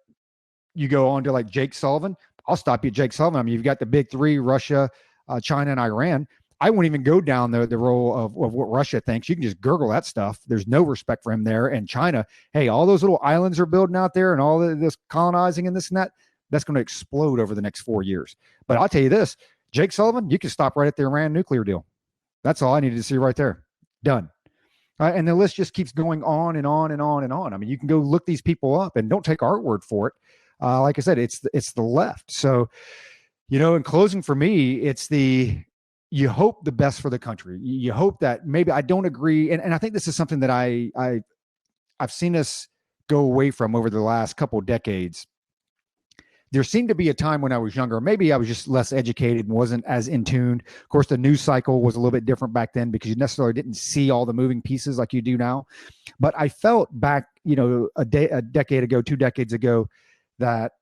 you go on to like Jake Sullivan. I'll stop you at Jake Sullivan. I mean, you've got the big three, Russia, China, and Iran. I won't even go down the role of what Russia thinks. You can just Google that stuff. There's no respect for him there. And China, hey, all those little islands are building out there and all this colonizing and this and that, that's going to explode over the next 4 years. But I'll tell you this, Jake Sullivan, you can stop right at the Iran nuclear deal. That's all I needed to see right there. Done. And the list just keeps going on and on and on and on. I mean, you can go look these people up and don't take our word for it. Like I said, it's the left. So, in closing for me, it's you hope the best for the country. You hope that maybe I don't agree. And I think this is something that I've seen us go away from over the last couple of decades. There seemed to be a time when I was younger, maybe I was just less educated and wasn't as in tune. Of course, the news cycle was a little bit different back then because you necessarily didn't see all the moving pieces like you do now. But I felt back, a decade ago, 2 decades ago, that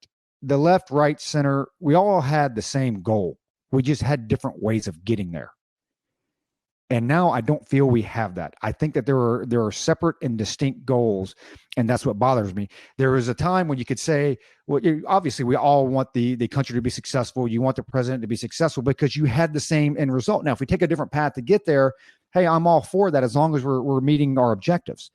the left, right, center, we all had the same goal. We just had different ways of getting there. And now I don't feel we have that. I think that there are separate and distinct goals, and that's what bothers me. There was a time when you could say, well, obviously we all want the country to be successful. You want the president to be successful because you had the same end result. Now, if we take a different path to get there, hey, I'm all for that as long as we're meeting our objectives.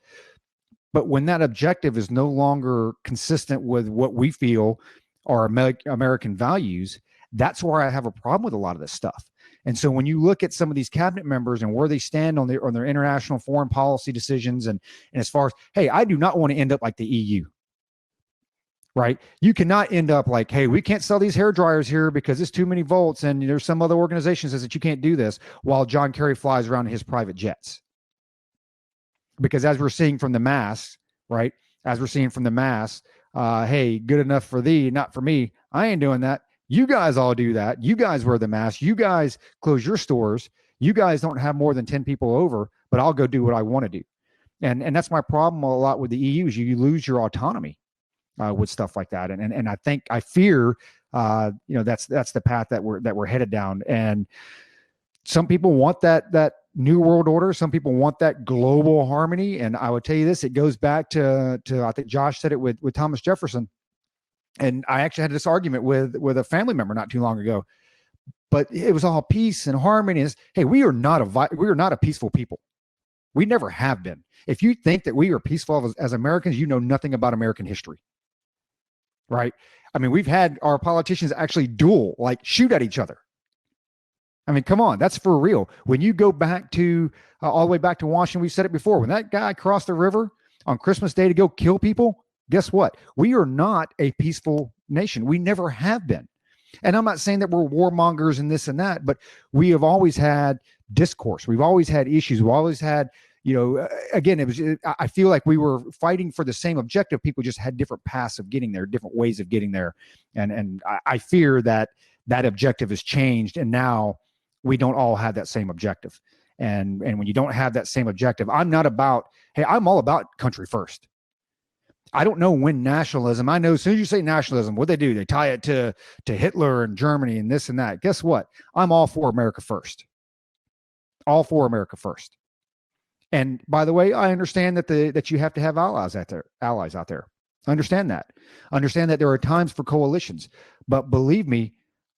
But when that objective is no longer consistent with what we feel are American values, that's where I have a problem with a lot of this stuff. And so when you look at some of these cabinet members and where they stand on their international foreign policy decisions, and as far as, hey, I do not want to end up like the EU. right? You cannot end up like, hey, we can't sell these hair dryers here because it's too many volts, and there's some other organization says that you can't do this, while John Kerry flies around in his private jets. Because as we're seeing from the mass, right? As we're seeing from the mass, hey, good enough for thee, not for me. I ain't doing that. You guys all do that. You guys wear the mask. You guys close your stores. You guys don't have more than 10 people over, but I'll go do what I want to do. And that's my problem a lot with the EU is you lose your autonomy with stuff like that. And I fear, that's the path that we're headed down. And some people want that new world order. Some people want that global harmony. And I would tell you this, it goes back to I think Josh said it with Thomas Jefferson. And I actually had this argument with a family member not too long ago, but it was all peace and harmony. Hey, we are not a peaceful people. We never have been. If you think that we are peaceful as Americans, you know nothing about American history, right? I mean, we've had our politicians actually duel, like shoot at each other. I mean, come on, that's for real. When you go back to all the way back to Washington, we've said it before, when that guy crossed the river on Christmas Day to go kill people, guess what? We are not a peaceful nation. We never have been. And I'm not saying that we're warmongers and this and that, but we have always had discourse. We've always had issues. We've always had, again, I feel like we were fighting for the same objective. People just had different paths of getting there, different ways of getting there. And I fear that objective has changed. And now we don't all have that same objective. And when you don't have that same objective, I'm all about country first. I don't know when nationalism, I know as soon as you say nationalism, what they do, they tie it to Hitler and Germany and this and that. Guess what? I'm all for America first. All for America first. And by the way, I understand that you have to have allies out there. I understand that. Understand that there are times for coalitions. But believe me,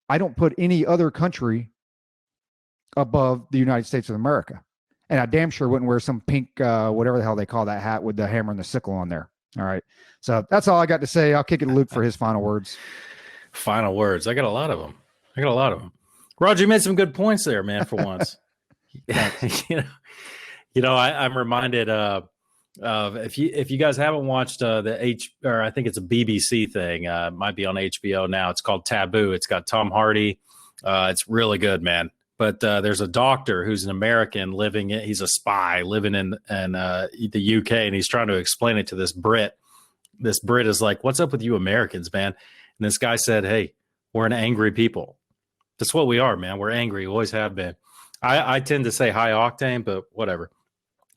I don't put any other country above the United States of America. And I damn sure wouldn't wear some pink, whatever the hell they call that hat with the hammer and the sickle on there. All right. So that's all I got to say. I'll kick it to Luke for his final words. Final words. I got a lot of them. Roger, you made some good points there, man, for once. I'm reminded of if you guys haven't watched I think it's a BBC thing. It might be on HBO now. It's called Taboo. It's got Tom Hardy. It's really good, man. But there's a doctor who's an American he's a spy living in the UK, and he's trying to explain it to this Brit. This Brit is like, what's up with you Americans, man? And this guy said, hey, we're an angry people. That's what we are, man. We're angry. We always have been. I tend to say high octane, but whatever.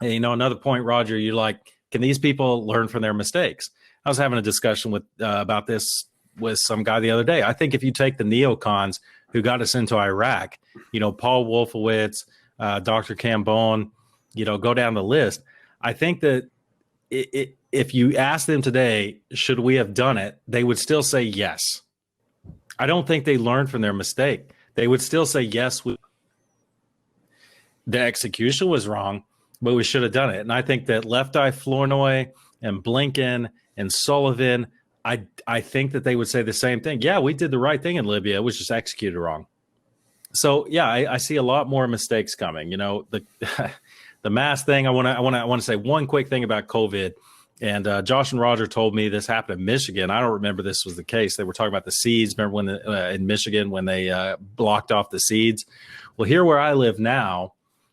And, another point, Roger, you're like, can these people learn from their mistakes? I was having a discussion about this with some guy the other day. I think if you take the neocons who got us into Iraq, Paul Wolfowitz, Dr. Cambone, go down the list. I think that if you ask them today, should we have done it? They would still say yes. I don't think they learned from their mistake. They would still say yes. The execution was wrong, but we should have done it. And I think that Left Eye Flournoy and Blinken and Sullivan, I think that they would say the same thing. Yeah, we did the right thing in Libya. It was just executed wrong. So yeah, I see a lot more mistakes coming. The mask thing. I want to say one quick thing about COVID. And Josh and Roger told me this happened in Michigan. I don't remember this was the case. They were talking about the seeds. Remember when in Michigan when they blocked off the seeds? Well, here where I live now,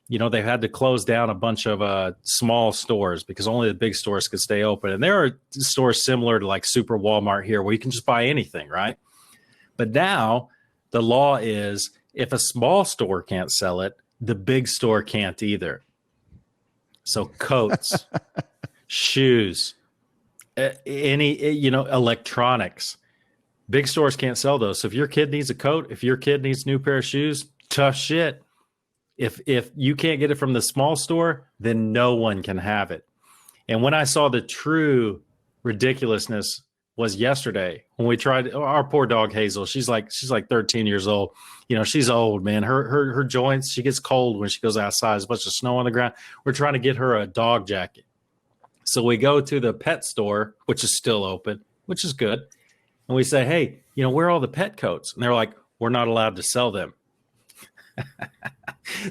they've had to close down a bunch of small stores because only the big stores could stay open. And there are stores similar to like Super Walmart here where you can just buy anything, right? But now the law is if a small store can't sell it, the big store can't either. So coats, shoes, electronics, big stores can't sell those. So if your kid needs a coat, if your kid needs a new pair of shoes, tough shit. If you can't get it from the small store, then no one can have it. And when I saw the true ridiculousness was yesterday when we tried our poor dog Hazel. She's like 13 years old. She's old, man. Her joints, she gets cold when she goes outside. There's a bunch of snow on the ground. We're trying to get her a dog jacket. So we go to the pet store, which is still open, which is good. And we say, hey, where are all the pet coats? And they're like, we're not allowed to sell them.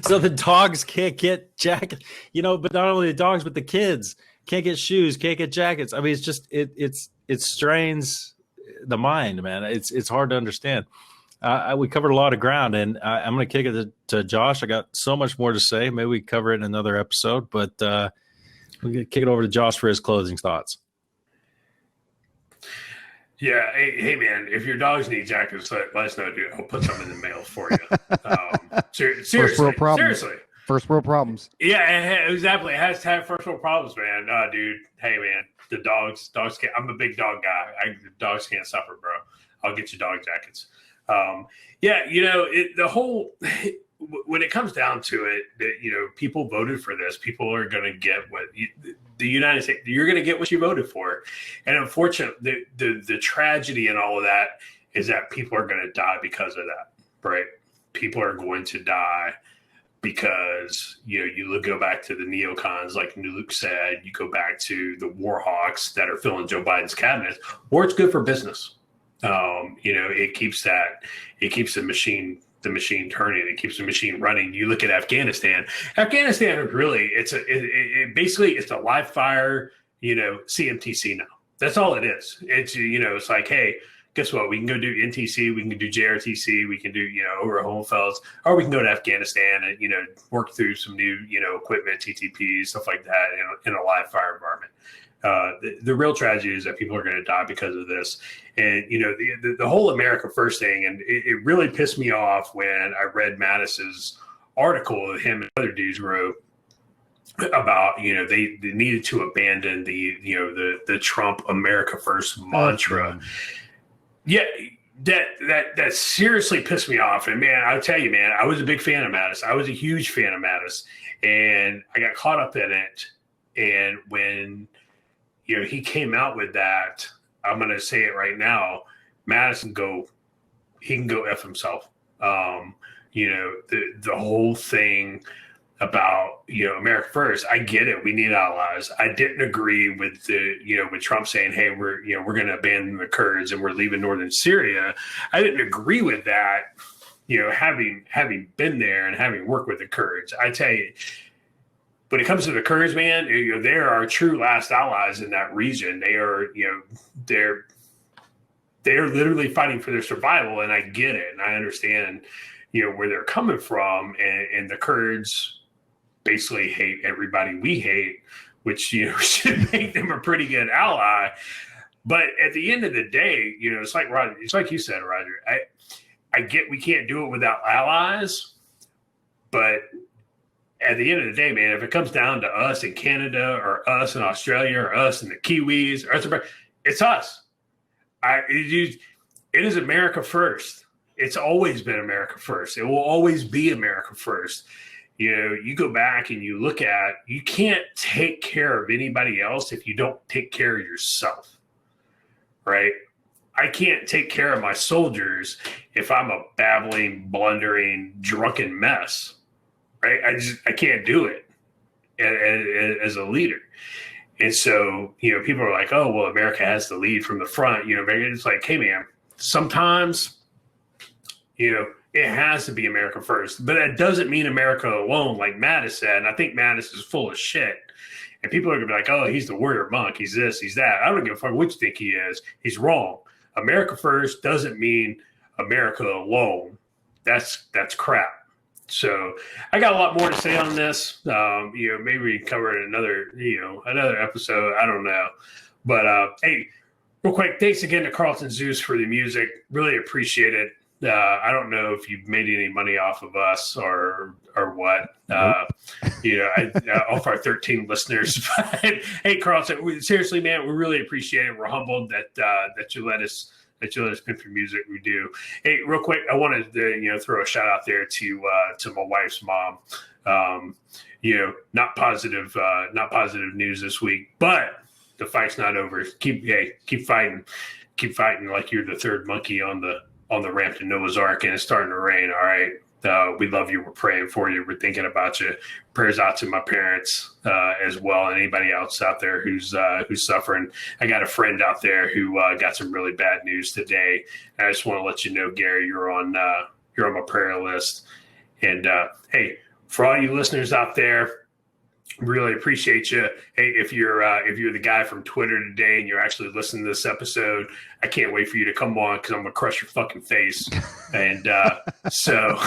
So the dogs can't get jackets, but not only the dogs, but the kids can't get shoes, can't get jackets. I mean, it's just, it strains the mind, man. It's hard to understand. We covered a lot of ground, and I'm going to kick it to Josh. I got so much more to say. Maybe we cover it in another episode, but we're going to kick it over to Josh for his closing thoughts. Yeah. Hey, man, if your dogs need jackets, let us know, dude. I'll put some in the mail for you. Seriously. Seriously. First world problems. Yeah, exactly. It has to have first world problems, man. Dude. Hey, man, the dogs can't. I'm a big dog guy. The dogs can't suffer, bro. I'll get you dog jackets. Yeah, the whole when it comes down to it, people voted for this. People are going to get what the United States. You're going to get what you voted for, and unfortunately, the tragedy in all of that is that people are going to die because of that. Right? People are going to die because go back to the neocons, like Luke said. You go back to the war hawks that are filling Joe Biden's cabinet. War's good for business. It keeps the machine turning. It keeps the machine running. You look at Afghanistan. Afghanistan is really basically it's a live fire, CMTC now. That's all it is. It's like, hey, guess what? We can go do NTC, we can do JRTC, we can do over Hohenfelds, or we can go to Afghanistan and work through some new equipment, TTPs, stuff like that in a live fire environment. The real tragedy is that people are going to die because of this. And, the whole America First thing, and it really pissed me off when I read Mattis's article that him and other dudes wrote about, they needed to abandon the Trump America First mantra. Yeah, that seriously pissed me off. And man, I'll tell you, man, I was a big fan of Mattis. I was a huge fan of Mattis, and I got caught up in it. And when he came out with that, I'm going to say it right now, Madison he can go F himself. The whole thing about, America First, I get it. We need allies. I didn't agree with with Trump saying, hey, we're going to abandon the Kurds and we're leaving northern Syria. I didn't agree with that, having been there and having worked with the Kurds. I tell you, when it comes to the Kurds, man, they are our true last allies in that region. They are, they're literally fighting for their survival, and I get it, and I understand, where they're coming from, and the Kurds basically hate everybody we hate, which should make them a pretty good ally. But at the end of the day, it's like Roger, it's like you said, Roger. I get we can't do it without allies, but at the end of the day, man, if it comes down to us in Canada or us in Australia or us in the Kiwis, it's us. It is America first. It's always been America first. It will always be America first. You go back and you look at, you can't take care of anybody else if you don't take care of yourself, right? I can't take care of my soldiers if I'm a babbling, blundering, drunken mess. Right, I can't do it as a leader, and so people are like, oh well, America has to lead from the front. It's like, hey man, sometimes it has to be America first, but that doesn't mean America alone. Like Mattis said, and I think Mattis is full of shit, and people are gonna be like, oh, he's the warrior monk, he's this, he's that. I don't give a fuck what you think he is. He's wrong. America first doesn't mean America alone. That's crap. So I got a lot more to say on this. Maybe we can cover it in another episode. I don't know. But hey, real quick, thanks again to Carlton Zeus for the music. Really appreciate it. I don't know if you've made any money off of us or what. Off our 13 listeners. But hey, Carlton, seriously, man, we really appreciate it. We're humbled that you let us pimp your music. We do. Hey, real quick, I wanted to throw a shout out there to my wife's mom. Not positive news this week, but the fight's not over. Keep fighting like you're the third monkey on the ramp to Noah's Ark, and it's starting to rain. All right. We love you. We're praying for you. We're thinking about you. Prayers out to my parents as well, and anybody else out there who's suffering. I got a friend out there who got some really bad news today. I just want to let you know, Gary, you're on my prayer list. And hey, for all you listeners out there, Really appreciate you. Hey, if you're the guy from Twitter today and you're actually listening to this episode, I can't wait for you to come on because I'm gonna crush your fucking face. And so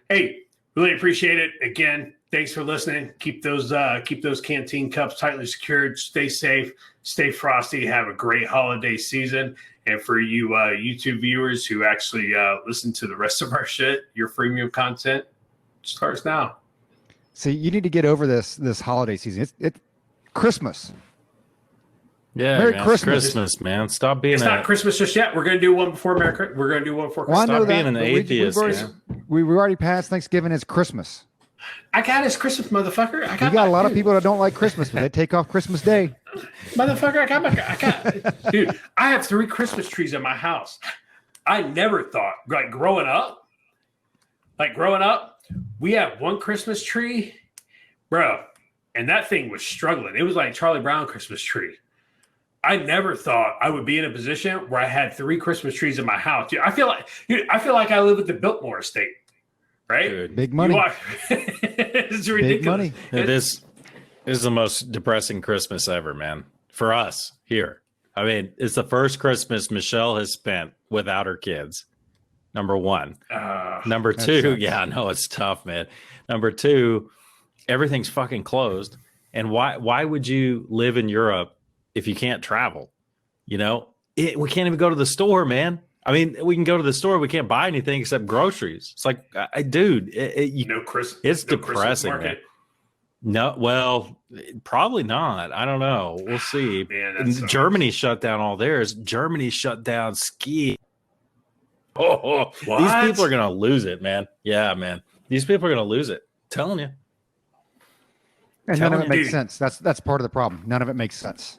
hey, really appreciate it. Again, thanks for listening. Keep those Canteen cups tightly secured. Stay safe. Stay frosty. Have a great holiday season. And for you YouTube viewers who actually listen to the rest of our shit, your freemium content starts now. So you need to get over this holiday season. It's Christmas. Yeah, Merry man, Christmas. it's Christmas, man. Stop being It's not Christmas just yet. We're going to do one before America. We're going to do one before Well, I Christmas. know Stop being that, an but atheist, we've already passed Thanksgiving. It's Christmas. I got his Christmas, motherfucker. You got a lot of people that don't like Christmas, but they take off Christmas Day. Motherfucker, dude, I have 3 Christmas trees in my house. I never thought, growing up, we had 1 Christmas tree, bro, and that thing was struggling. It was like Charlie Brown Christmas tree. I never thought I would be in a position where I had 3 Christmas trees in my house. Dude, I feel like I live at the Biltmore estate, right? Dude, Big money. It's ridiculous. Big money. this is the most depressing Christmas ever, man. For us here. I mean, it's the first Christmas Michelle has spent without her kids. Number 1. Number 2, sucks. yeah, I know it's tough, man. Number 2, everything's fucking closed. And why would you live in Europe if you can't travel? You know, we can't even go to the store, man. I mean, we can go to the store. We can't buy anything except groceries. It's like, dude, it's depressing, man. No, well, probably not. I don't know. We'll see. Man, Germany shut down all theirs. Germany shut down ski. What? These people are going to lose it, man. Yeah, man. These people are going to lose it. Telling you. And none of it makes sense. That's part of the problem. None of it makes sense.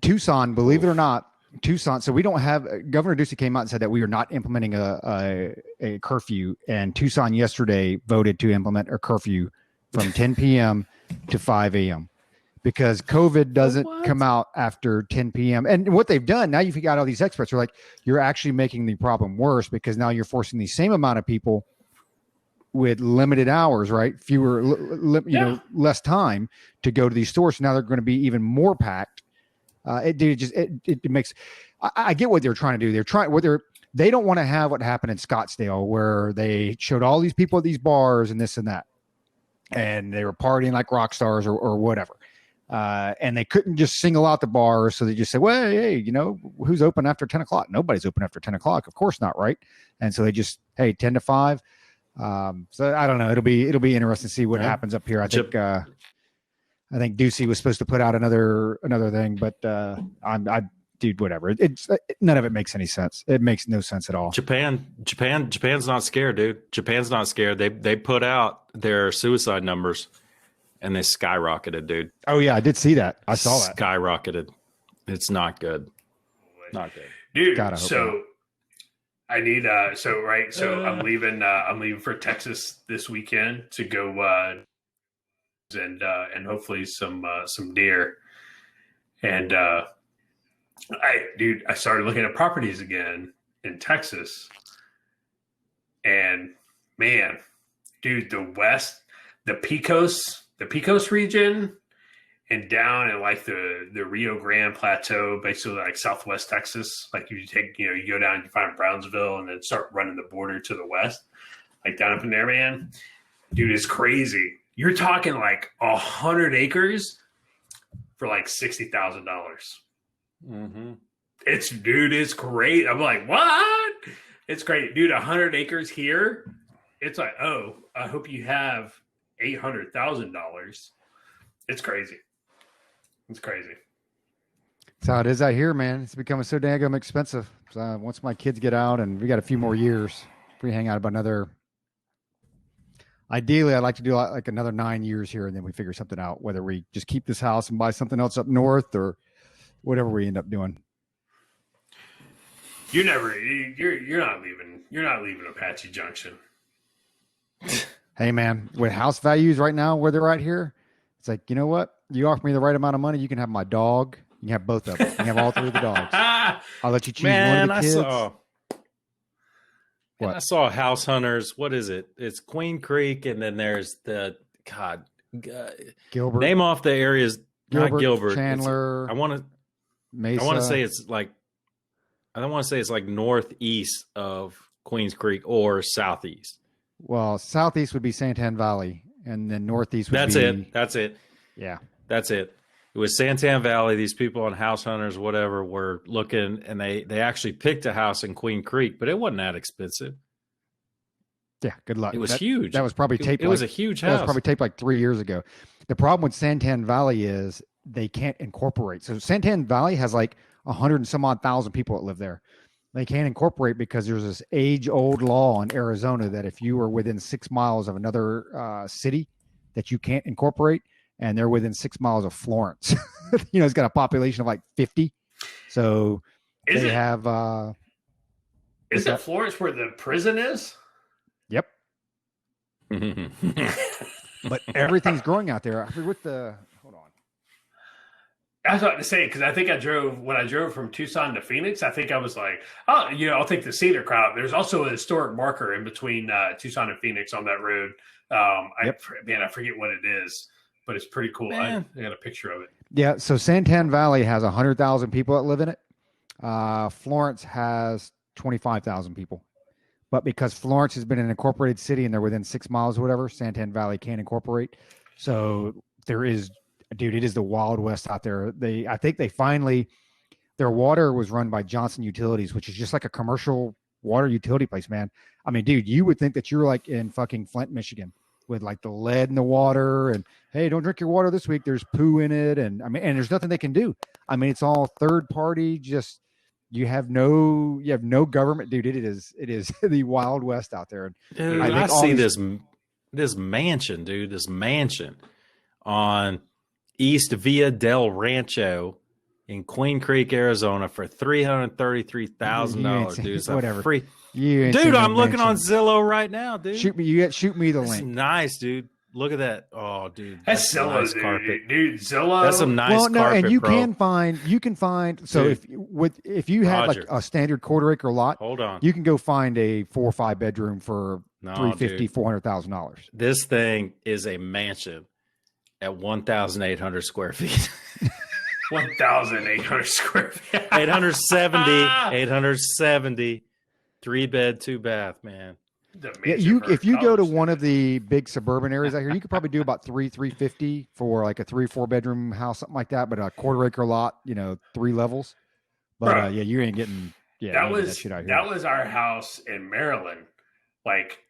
Tucson, believe it or not, Tucson. So we don't have. Governor Ducey came out and said that we are not implementing a curfew. And Tucson yesterday voted to implement a curfew from 10 p.m. to 5 a.m. because COVID doesn't come out after 10 p.m. And what they've done now, you've got all these experts who are like, you're actually making the problem worse because now you're forcing the same amount of people with limited hours, right? Fewer, less time to go to these stores. So now they're going to be even more packed. It makes. I get what they're trying to do. They don't want to have what happened in Scottsdale where they showed all these people at these bars and this and that, and they were partying like rock stars or whatever. And they couldn't just single out the bars, so they just said, "Well, hey, who's open after 10 o'clock? Nobody's open after 10 o'clock. Of course not, right?" And so they just, 10 to 5. So I don't know. It'll be interesting to see what happens up here. I think Ducey was supposed to put out another thing, but dude, whatever. None of it makes any sense. It makes no sense at all. Japan's not scared, dude. Japan's not scared. They put out their suicide numbers and they skyrocketed, dude. Oh yeah, I did see that. I saw that. Skyrocketed. It's not good. Not good. Dude, God, so I need I'm leaving for Texas this weekend to go and hopefully some deer. And I started looking at properties again in Texas. And man, dude, the West, the Pecos region and down in like the Rio Grande Plateau, basically like Southwest Texas. Like you go down, you find Brownsville and then start running the border to the west, like down up in there, man. Dude, it's crazy. You're talking like 100 acres for like $60,000. Mm-hmm. It's great. I'm like, what? It's great, dude. 100 acres here. It's like, oh, I hope you have $800,000. It's crazy. It's crazy. That's how it is out here, man. It's becoming so dang expensive. So once my kids get out, and we got a few more years, if we hang out about another. Ideally, I'd like to do like another 9 years here, and then we figure something out. Whether we just keep this house and buy something else up north, or whatever we end up doing. You're not leaving. You're not leaving Apache Junction. Hey, man, with house values right now where they're at here, it's like, you know what? You offer me the right amount of money, you can have my dog. You can have both of them. You can have all 3 of the dogs. I'll let you choose one of the kids. And I saw House Hunters. What is it? It's Queen Creek, and then there's the Gilbert. Name off the areas. Not Gilbert. Chandler. I want to say it's like. I don't want to say it's like northeast of Queens Creek or southeast. Well, southeast would be Santan Valley, and then northeast would be. That's it. Yeah. That's it. It was Santan Valley. These people on House Hunters, whatever, were looking, and they actually picked a house in Queen Creek, but it wasn't that expensive. Yeah, good luck. It was huge. That was probably taped. It was a huge house. That was probably taped like 3 years ago. The problem with Santan Valley is they can't incorporate. So Santan Valley has like 100 and some odd thousand people that live there. They can't incorporate because there's this age-old law in Arizona that if you are within 6 miles of another city, that you can't incorporate, and they're within 6 miles of Florence. It's got a population of like 50. So Is it Florence where the prison is? Yep. But everything's growing out there. I forget what hold on. I was about to say, because I think when I drove from Tucson to Phoenix, I think I was like, oh, I'll take the Cedar crowd. There's also a historic marker in between Tucson and Phoenix on that road. I forget what it is, but it's pretty cool. I got a picture of it. Yeah. So Santan Valley has 100,000 people that live in it. Florence has 25,000 people. But because Florence has been an incorporated city and they're within 6 miles or whatever, Santan Valley can't incorporate. So it is the Wild West out there. I think they finally, their water was run by Johnson Utilities, which is just like a commercial water utility place, man. I mean, dude, you would think that you're like in fucking Flint, Michigan, with like the lead in the water and, hey, don't drink your water this week. There's poo in it. And there's nothing they can do. I mean, it's all third party. Just, you have no government, dude. It is the Wild West out there. Dude, I see this mansion, dude, on East Via del Rancho in Queen Creek, Arizona for $333,000, dude. It's whatever. Free. Dude, I'm looking on Zillow right now, dude. Shoot me the link. Nice, dude. Look at that. Oh, dude. That's Zillow, nice carpet. Dude, Zillow. That's some nice carpet, and you bro. can find. So dude, if you had like a standard quarter-acre lot, hold on, you can go find a 4 or 5 bedroom for $350,000-$400,000. This thing is a mansion at 1,800 square feet. 1,800 square feet. 870, 3-bed, 2-bath, man. If you go to one of the big suburban areas out here, you could probably do about $350 for like a 3 or 4 bedroom house, something like that. But a quarter-acre lot, 3 levels. But you ain't getting. Yeah, that was our house in Maryland. Like,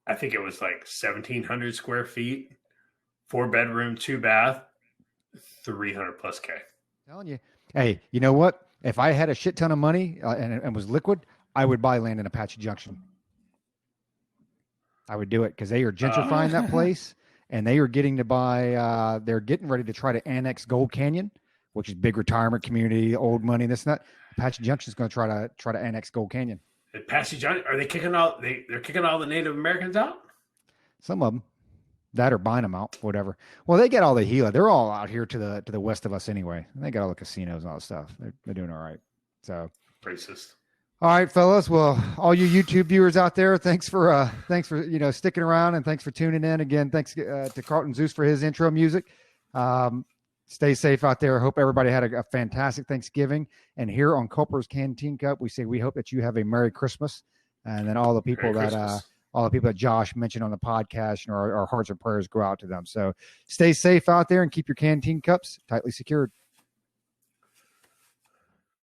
I think it was like 1,700 square feet, 4 bedroom, 2 bath, 300 plus K. Telling you, hey, you know what? If I had a shit ton of money and was liquid, I would buy land in Apache Junction. I would do it because they are gentrifying that place, and they are getting to buy. They're getting ready to try to annex Gold Canyon, which is big retirement community, old money. This and that. Apache Junction is going to try to annex Gold Canyon. Apache Junction, are they kicking all? They're kicking all the Native Americans out. Some of them, that or buying them out, whatever. Well, they get all the Gila. They're all out here to the west of us anyway. They got all the casinos and all that stuff. They're doing all right. So racist. All right, fellas. Well, all you YouTube viewers out there, thanks for sticking around, and thanks for tuning in. Again, thanks to Carlton Zeus for his intro music. Stay safe out there. Hope everybody had a fantastic Thanksgiving. And here on Culper's Canteen Cup, we say we hope that you have a Merry Christmas. And then all the people that Josh mentioned on the podcast, our hearts and prayers go out to them. So stay safe out there and keep your canteen cups tightly secured.